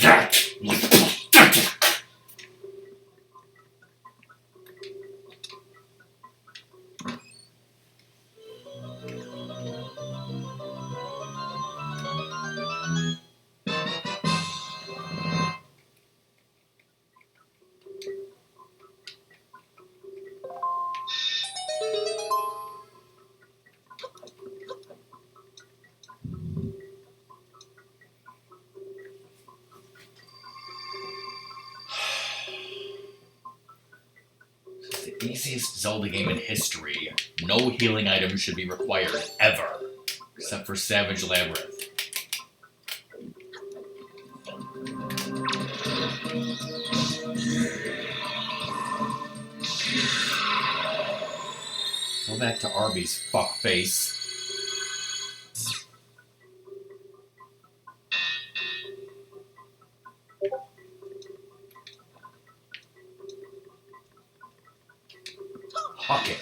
That was pathetic! The easiest Zelda game in history. No healing items should be required, ever. Except for Savage Labyrinth. Go back to Arby's, fuckface. Huck it.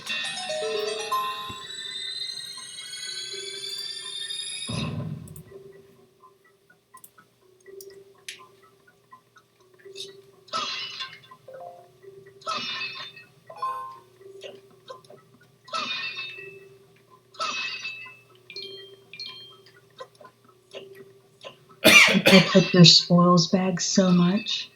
I hate your spoils bag so much.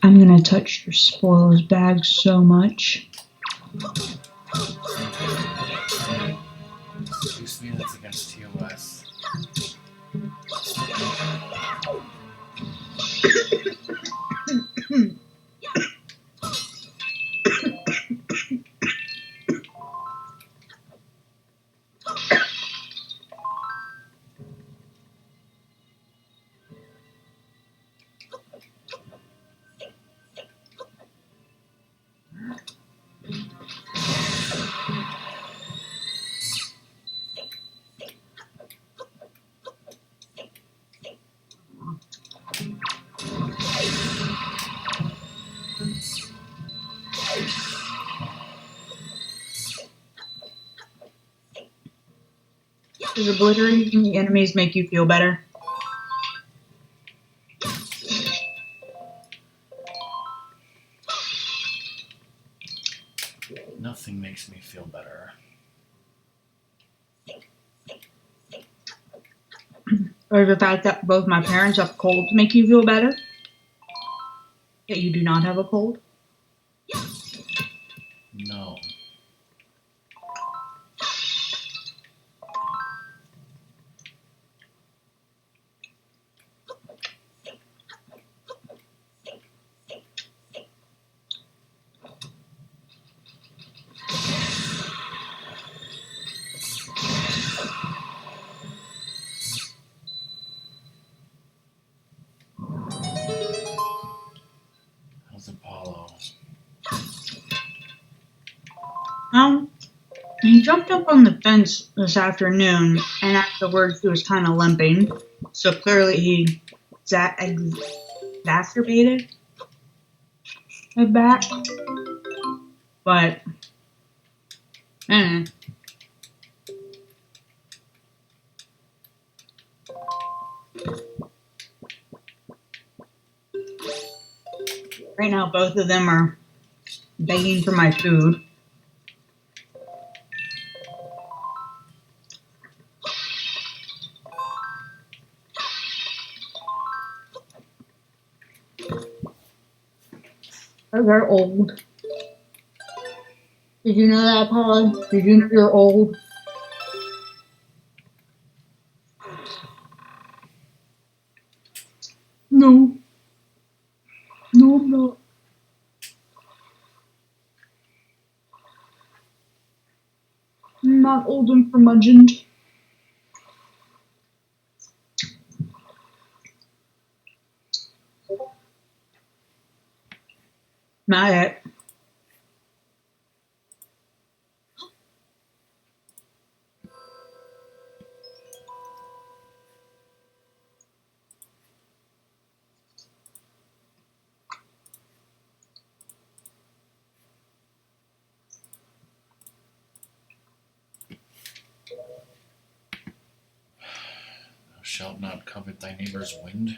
I'm gonna touch your spoils bag so much. Excuse me, that's against TOS. Does obliterating the enemies make you feel better? Nothing makes me feel better. Or the fact that both my parents have colds make you feel better? That you do not have a cold? No. Um, he jumped up on the fence this afternoon, and afterwards he was kind of limping. So clearly he exacerbated his back. But, eh. Right now both of them are begging for my food. They're old. Did you know that, Paula? Did you know you're old? No. No, I'm not. I'm not old and curmudgeoned. Not yet. Thou shalt not covet thy neighbor's wind.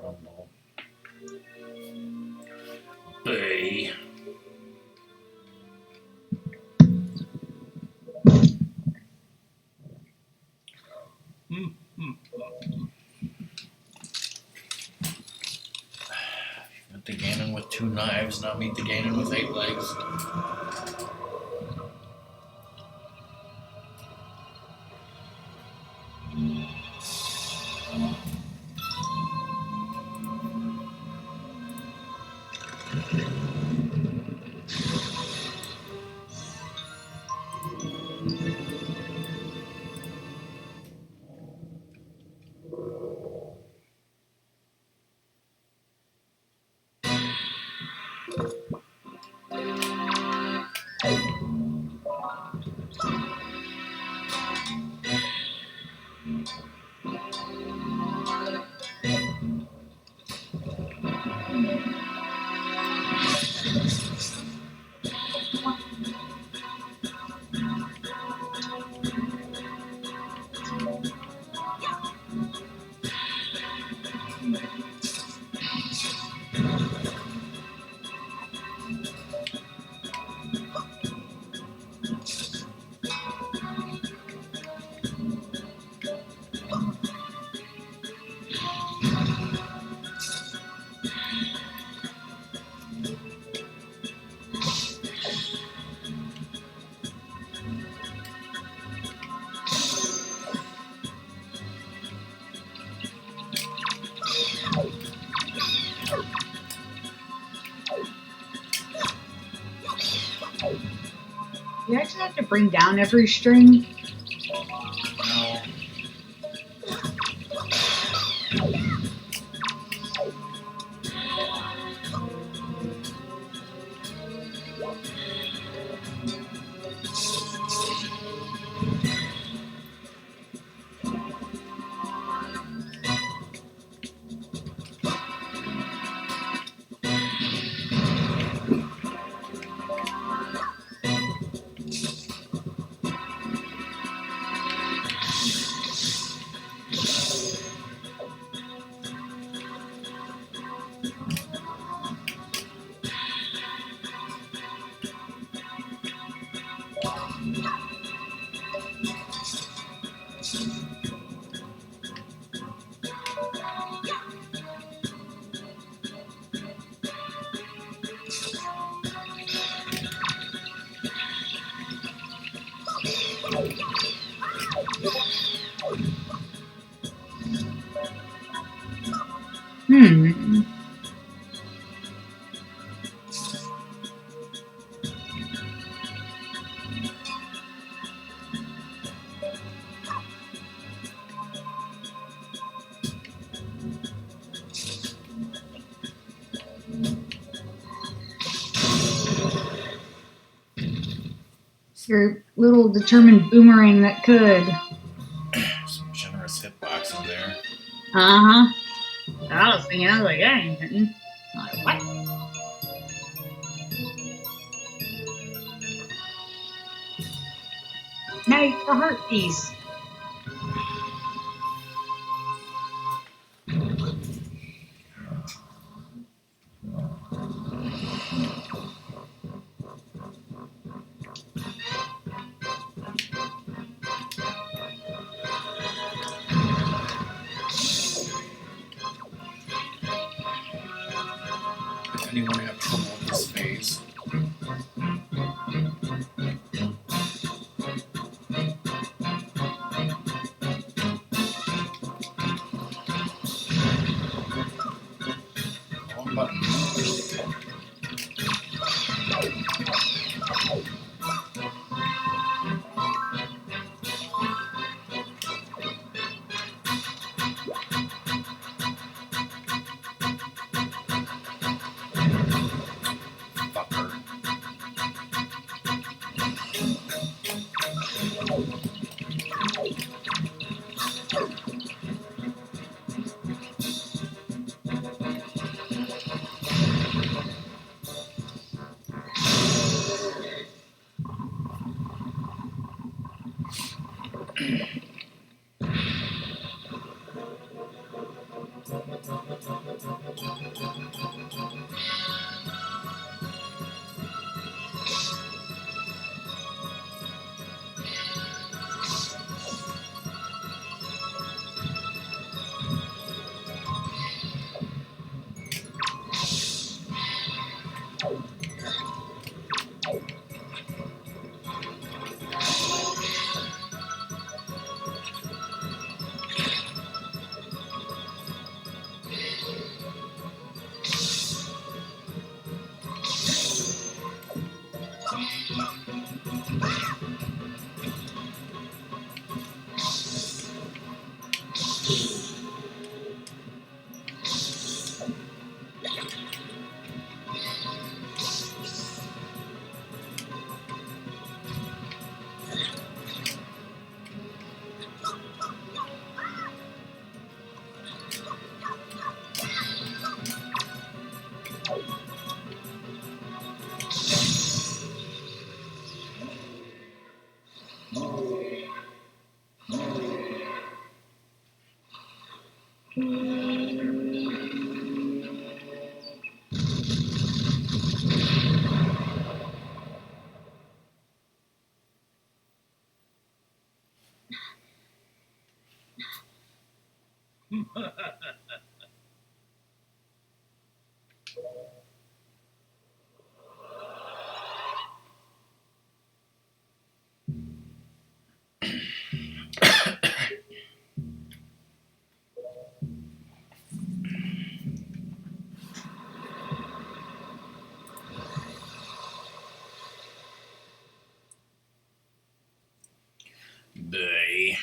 Rumble. Bay. Meet the Ganon with 2 knives, not meet the Ganon with 8 legs. You actually have to bring down every string. No. Hmm. Your little determined boomerang that could. Some generous hitbox in there. Uh-huh. I was thinking, I was like, that ain't hitting. Like, what? Now you got a heart piece. Anyone have trouble with this phase? Wrong button. Fucker. They.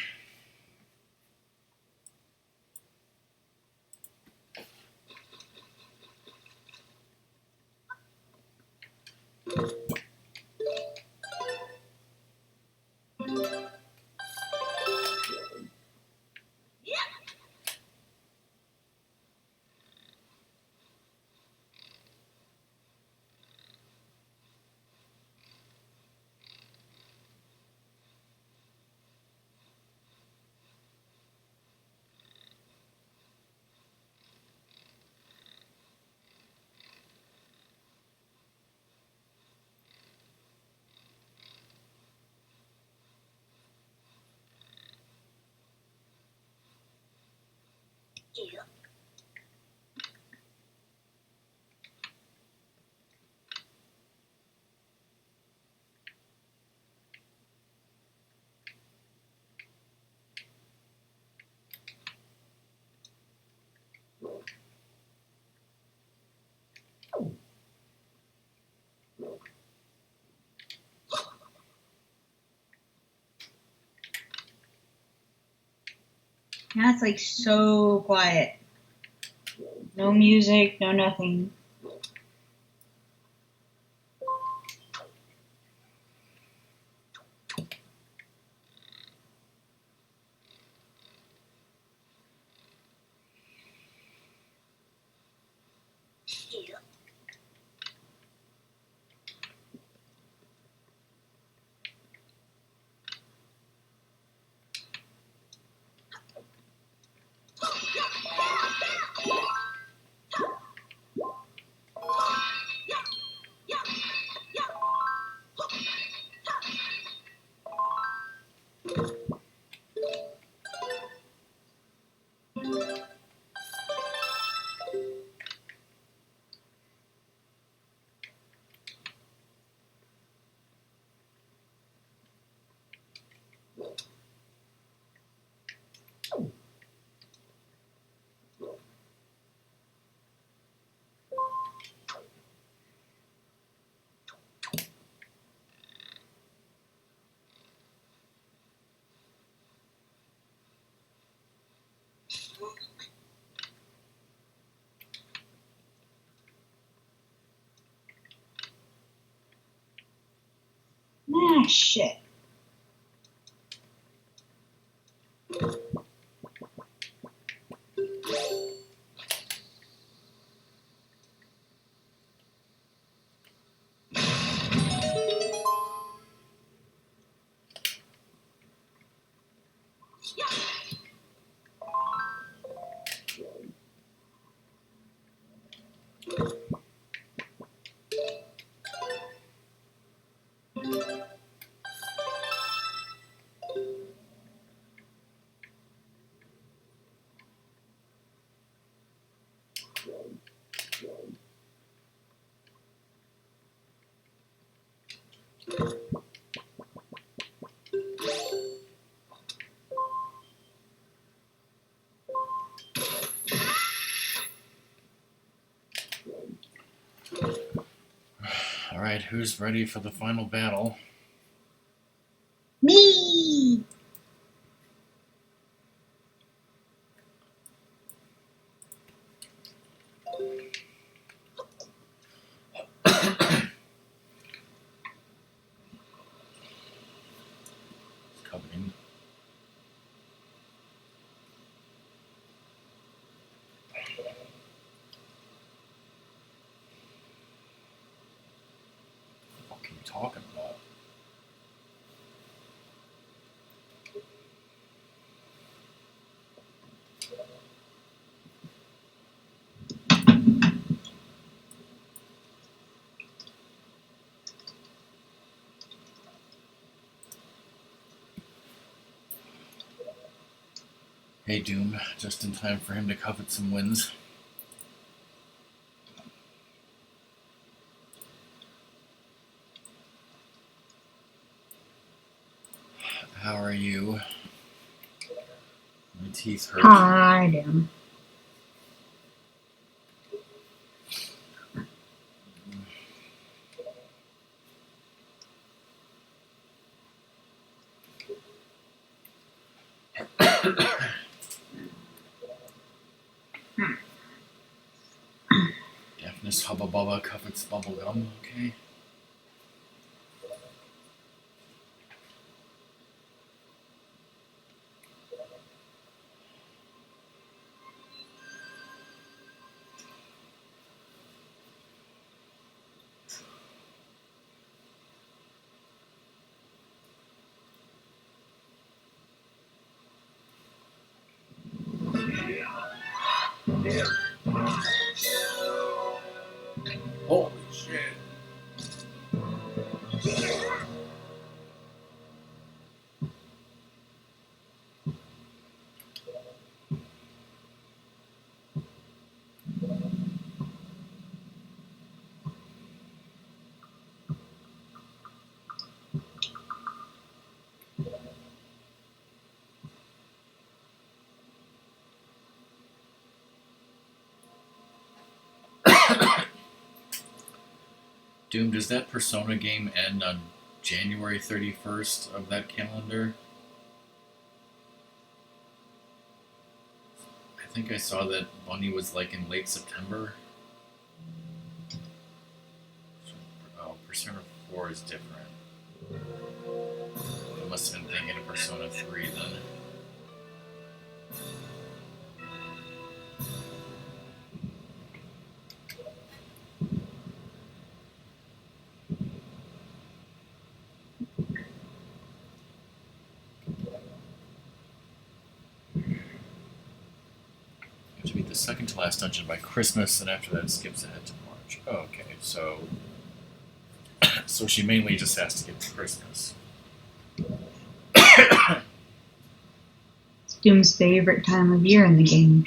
Now it's like so quiet. No music, no nothing. Ah, shit. Alright, who's ready for the final battle? Me! Coming. What are you talking about? Hey Doom, just in time for him to covet some wins. How are you? My teeth hurt. Hi, damn. Deafness Hubba Bubba covets bubblegum, okay? Holy shit. Doom, does that Persona game end on January 31st of that calendar? think I saw that Bunny was like in late September. Oh, Persona 4 is different. I must have been thinking of Persona 3 then. You have to beat the second to last dungeon by Christmas, and after that it skips ahead to March. Oh, okay, so she mainly just has to get to Christmas. It's Doom's favorite time of year in the game.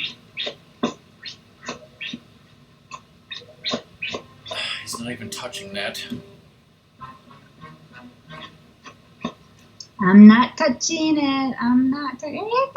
He's not even touching that. I'm not touching it. I'm not touching it.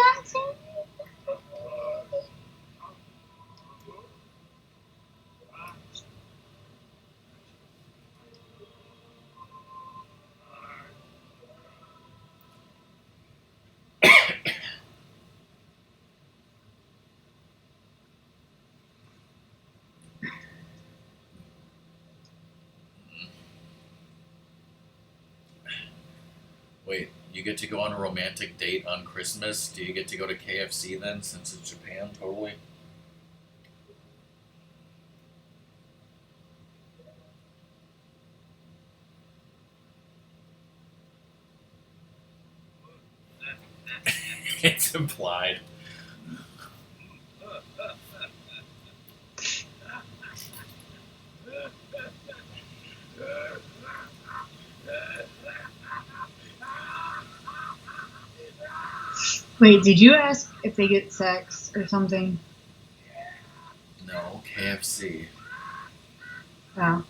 Wait, you get to go on a romantic date on Christmas? Do you get to go to KFC then, since it's Japan, totally? It's implied. Wait, did you ask if they get sex or something? No, KFC, Oh.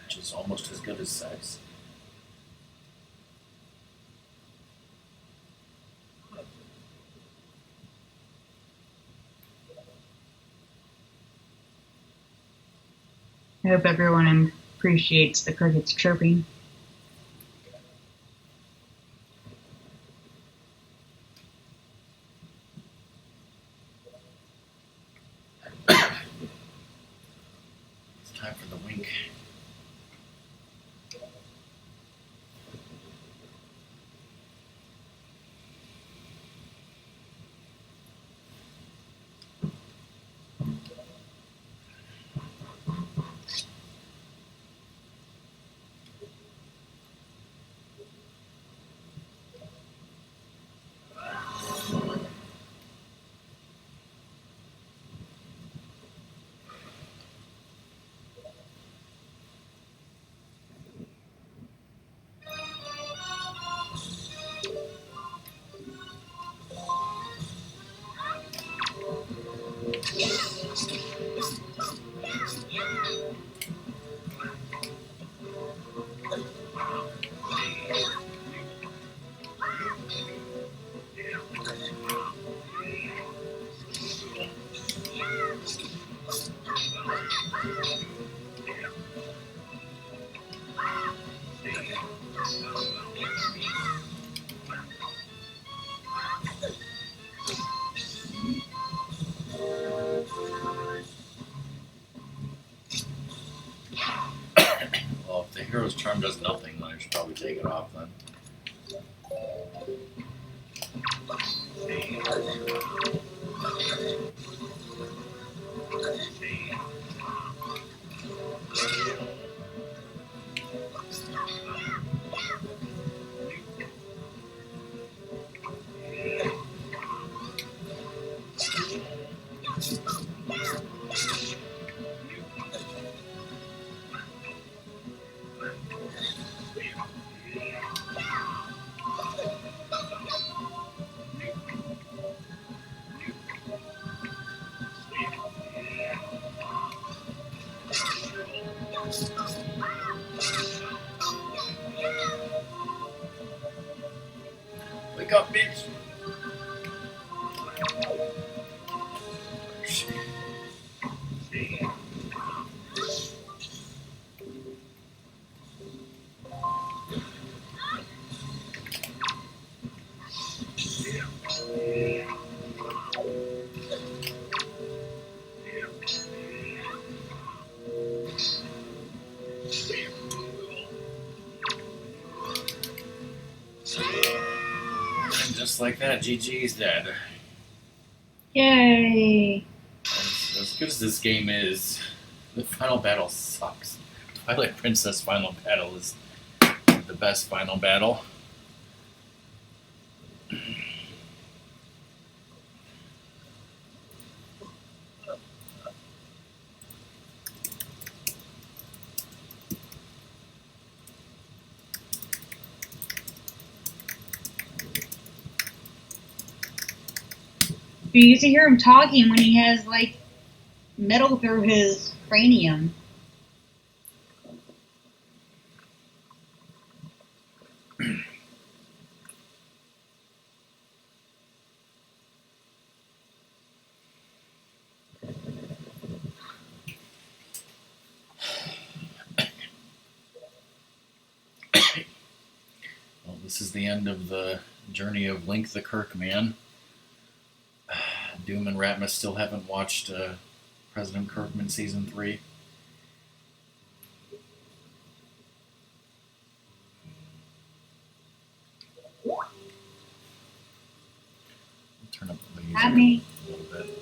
which is almost as good as sex. I hope everyone appreciates the crickets chirping. It's time for the wink. Well, if the hero's charm does nothing, then I should probably take it off then. Wake up, bitch! just like that, GG's dead. Yay! As good as this game is, the final battle sucks. Twilight Princess final battle is the best final battle. You get to hear him talking when he has, like, metal through his cranium. Well, this is the end of the journey of Link the Kirkman. Doom and Ratmus still haven't watched President Kirkman Season 3. Turn up the music At me. a little bit.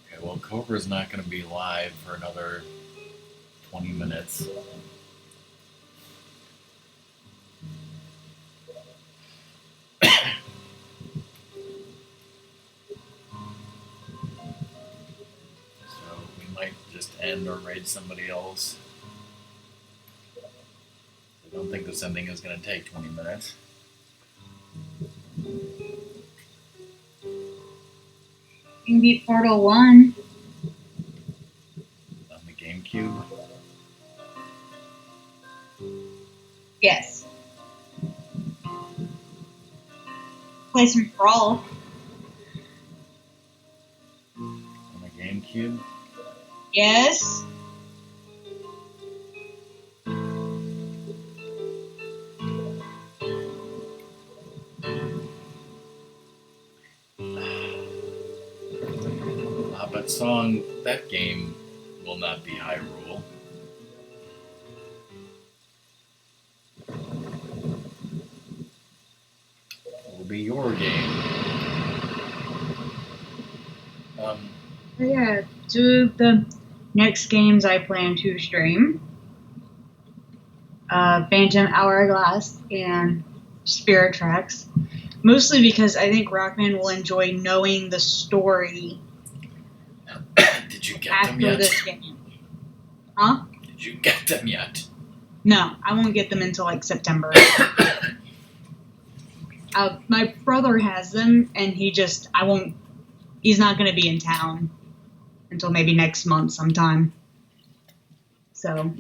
Okay, well, Cobra's not going to be live for another 20 minutes. So we might just end or raid somebody else. I don't think this ending is going to take 20 minutes. You can beat Portal 1. On the GameCube. Yes. Play some Brawl. On the GameCube. Yes. But Song, that game will not be Hyrule. It will be your game. Yeah, two of the next games I plan to stream. Phantom Hourglass and Spirit Tracks. Mostly because I think Rockman will enjoy knowing the story Did you get them after yet? this game. Huh? Did you get them yet? No, I won't get them until like September. My brother has them, and he's not going to be in town until maybe next month sometime. So,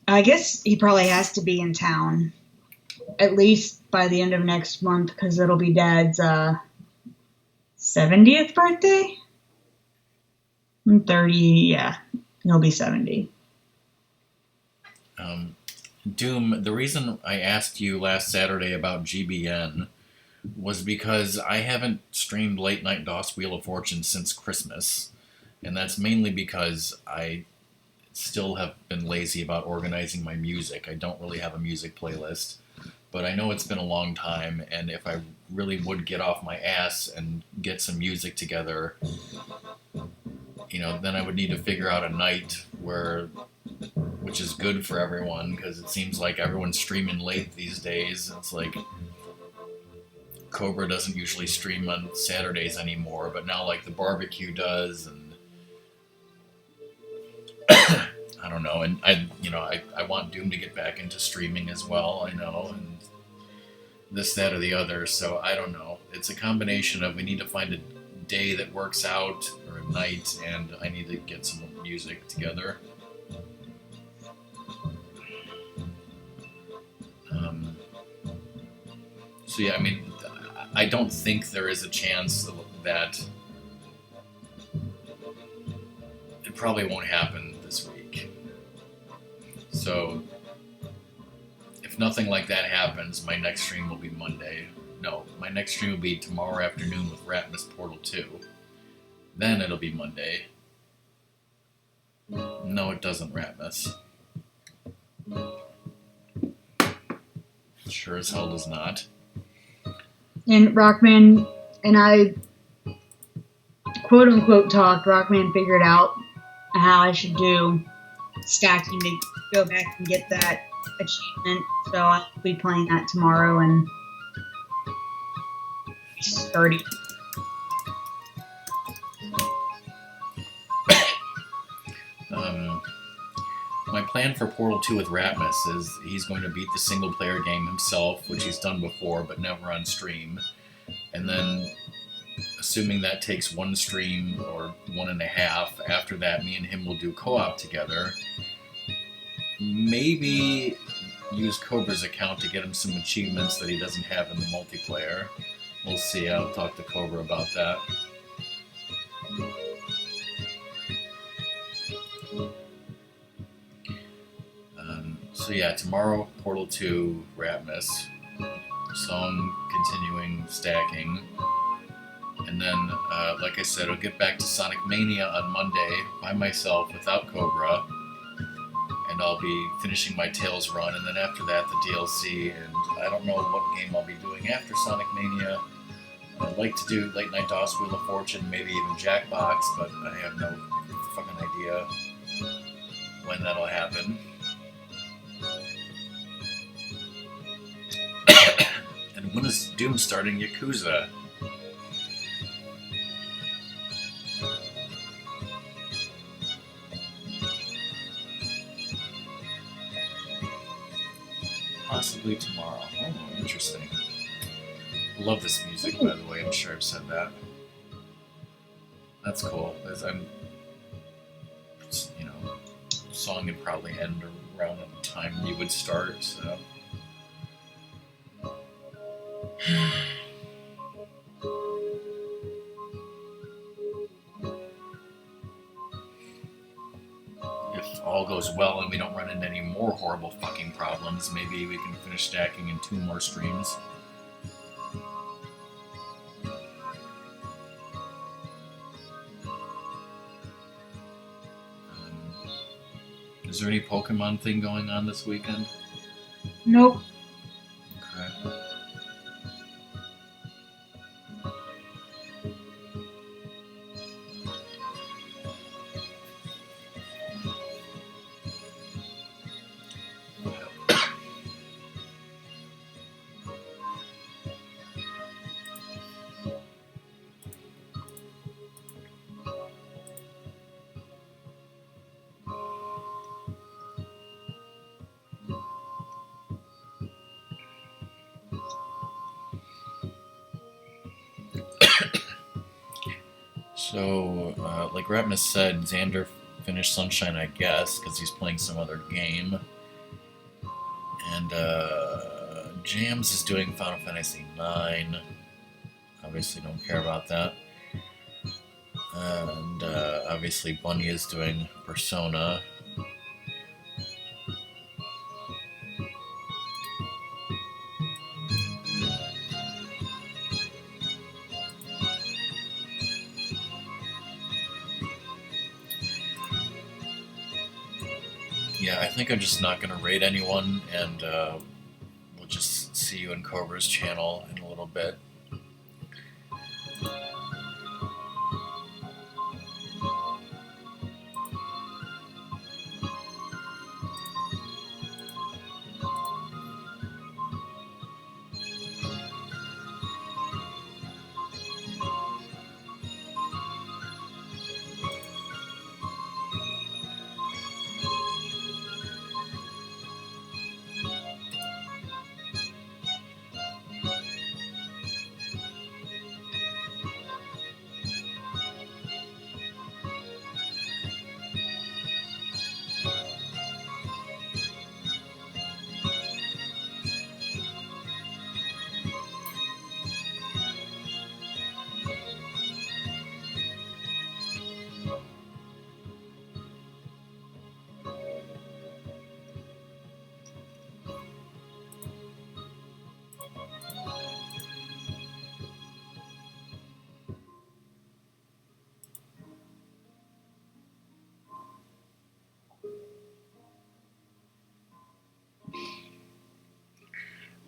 I guess he probably has to be in town at least by the end of next month because it'll be Dad's 70th birthday. 30, yeah, he'll be 70. Doom, the reason I asked you last Saturday about GBN was because I haven't streamed Late Night DOS Wheel of Fortune since Christmas, and that's mainly because I still have been lazy about organizing my music. I don't really have a music playlist, but I know it's been a long time, and if I really would get off my ass and get some music together, then I would need to figure out a night which is good for everyone, because it seems like everyone's streaming late these days. It's like Cobra doesn't usually stream on Saturdays anymore, but now like the barbecue does, and I don't know. And I want Doom to get back into streaming as well. I know, and this, that, or the other. So I don't know. It's a combination of we need to find a day that works out, or a night, and I need to get some music together. So yeah, I mean, I don't think there is a chance that it probably won't happen this week. So if nothing like that happens, my next stream will be Monday. No, my next stream will be tomorrow afternoon with Ratmus Portal 2. Then it'll be Monday. No, it doesn't, Ratmus. Sure as hell does not. And Rockman and I, quote unquote, talked. Rockman figured out how I should do stacking to go back and get that achievement. So I'll be playing that tomorrow and starting. My plan for Portal 2 with Ratmus is he's going to beat the single player game himself, which he's done before but never on stream. And then, assuming that takes one stream or 1.5, after that, me and him will do co-op together. Maybe use Cobra's account to get him some achievements that he doesn't have in the multiplayer. We'll see. I'll talk to Cobra about that. So yeah, tomorrow, Portal 2, Ratmus. So I'm continuing stacking. And then, like I said, I'll get back to Sonic Mania on Monday by myself without Cobra. And I'll be finishing my Tails run. And then after that, the DLC. And I don't know what game I'll be doing after Sonic Mania. I'd like to do Late Night DOS, Wheel of Fortune, maybe even Jackbox, but I have no fucking idea when that'll happen. And when is Doom starting Yakuza? Possibly tomorrow. Oh, interesting. I love this music, by the way. I'm sure I've said that. That's cool. As I'm, song would probably end around the time you would start, so. If all goes well and we don't run into any more horrible fucking problems, maybe we can finish stacking in 2 more streams. Is there any Pokemon thing going on this weekend? Nope. Okay. So, like Ratmus said, Xander finished Sunshine, I guess, because he's playing some other game. And Jams is doing Final Fantasy IX. Obviously don't care about that. And obviously Bunny is doing Persona. Yeah, I think I'm just not going to raid anyone, and we'll just see you in Cobra's channel in a little bit.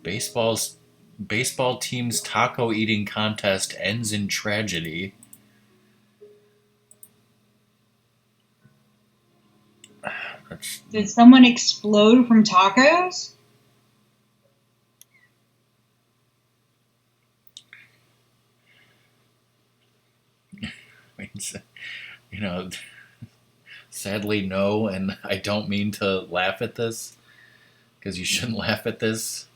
Baseball's baseball team's taco eating contest ends in tragedy. That's, Did someone explode from tacos? you know, sadly no, and I don't mean to laugh at this because you shouldn't laugh at this.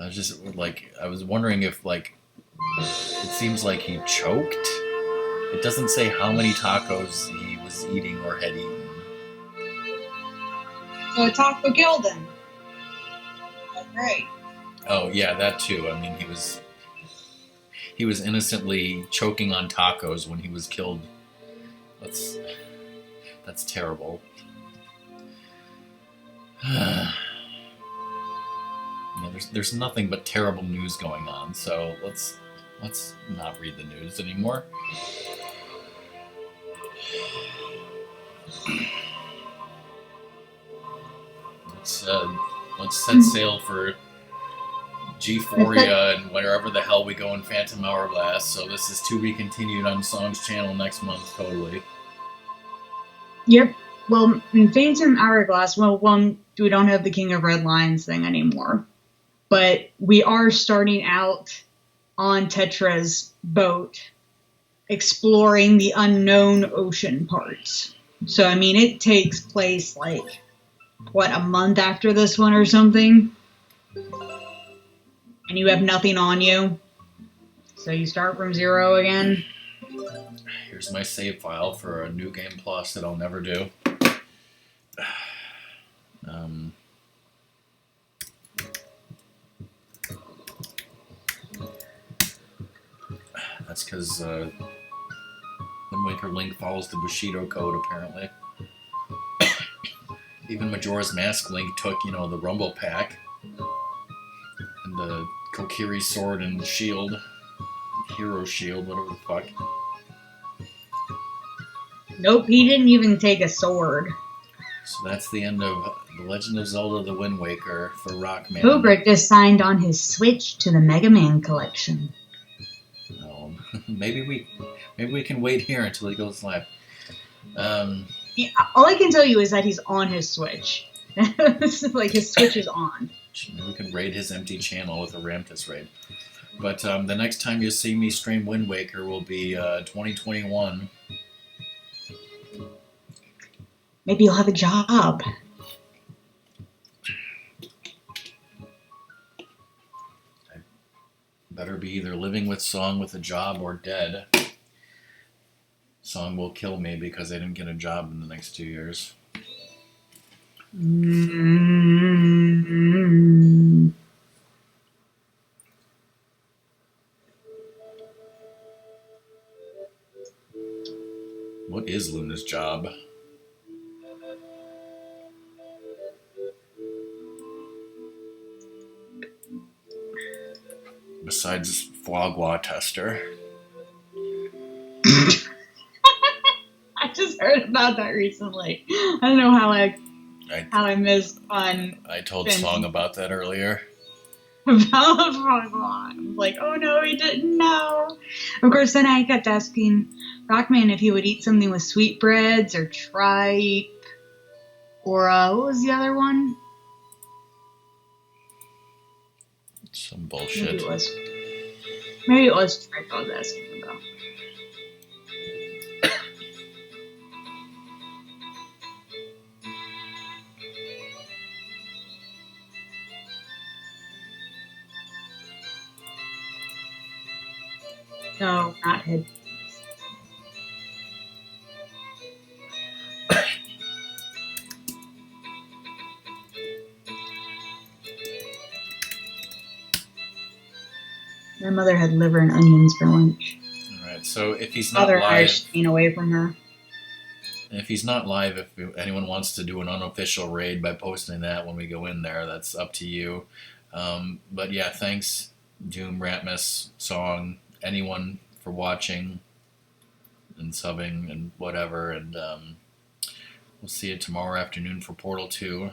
I was just like, I was wondering if, like, it seems like he choked. It doesn't say how many tacos he was eating or had eaten. So a taco killed him. That's right. Oh yeah, that too. I mean, he was innocently choking on tacos when he was killed. That's terrible. There's nothing but terrible news going on, so let's not read the news anymore. Let's set sail for G4ia and wherever the hell we go in Phantom Hourglass. So this is to be continued on Song's channel next month, totally. Yep. Well, in Phantom Hourglass, one, we don't have the King of Red Lions thing anymore. But we are starting out on Tetra's boat, exploring the unknown ocean parts. So, I mean, it takes place, like, what, a month after this one or something? And you have nothing on you. So you start from zero again. Here's my save file for a New Game Plus that I'll never do. That's because Wind Waker Link follows the Bushido code, apparently. Even Majora's Mask Link took, the Rumble Pack. And the Kokiri Sword and Shield. Hero Shield, whatever the fuck. Nope, he didn't even take a sword. So that's the end of The Legend of Zelda The Wind Waker for Rockman. Kubrick just signed on his Switch to the Mega Man collection. No, maybe we can wait here until he goes live. Yeah, all I can tell you is that he's on his Switch. Like, his Switch is on. Maybe we can raid his empty channel with a Ramtus raid. But the next time you see me stream Wind Waker will be 2021. Maybe you'll have a job. I better be either living with Song with a job or dead. Song will kill me because I didn't get a job in the next 2 years. Mm-hmm. What is Luna's job? Besides foie gras tester. I just heard about that recently. I don't know how I missed on. I told Song about that earlier. About foie gras. I was like, oh no, he didn't know. Of course, then I kept asking Rockman if he would eat something with sweetbreads or tripe. Or, what was the other one? Some bullshit. Maybe it was tripe I was asking about. No, not head. My mother had liver and onions for lunch. Alright, so if he's not live... away from her. If he's not live, if anyone wants to do an unofficial raid by posting that when we go in there, that's up to you. But yeah, thanks Doom Ratmus song. Anyone for watching and subbing and whatever. And we'll see you tomorrow afternoon for Portal 2.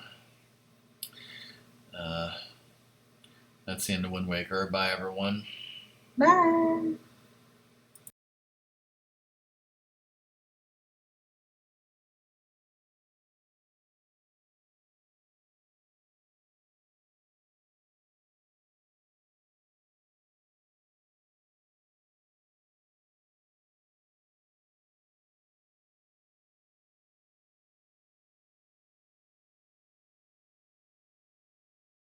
That's the end of Wind Waker. Bye, everyone. Bye.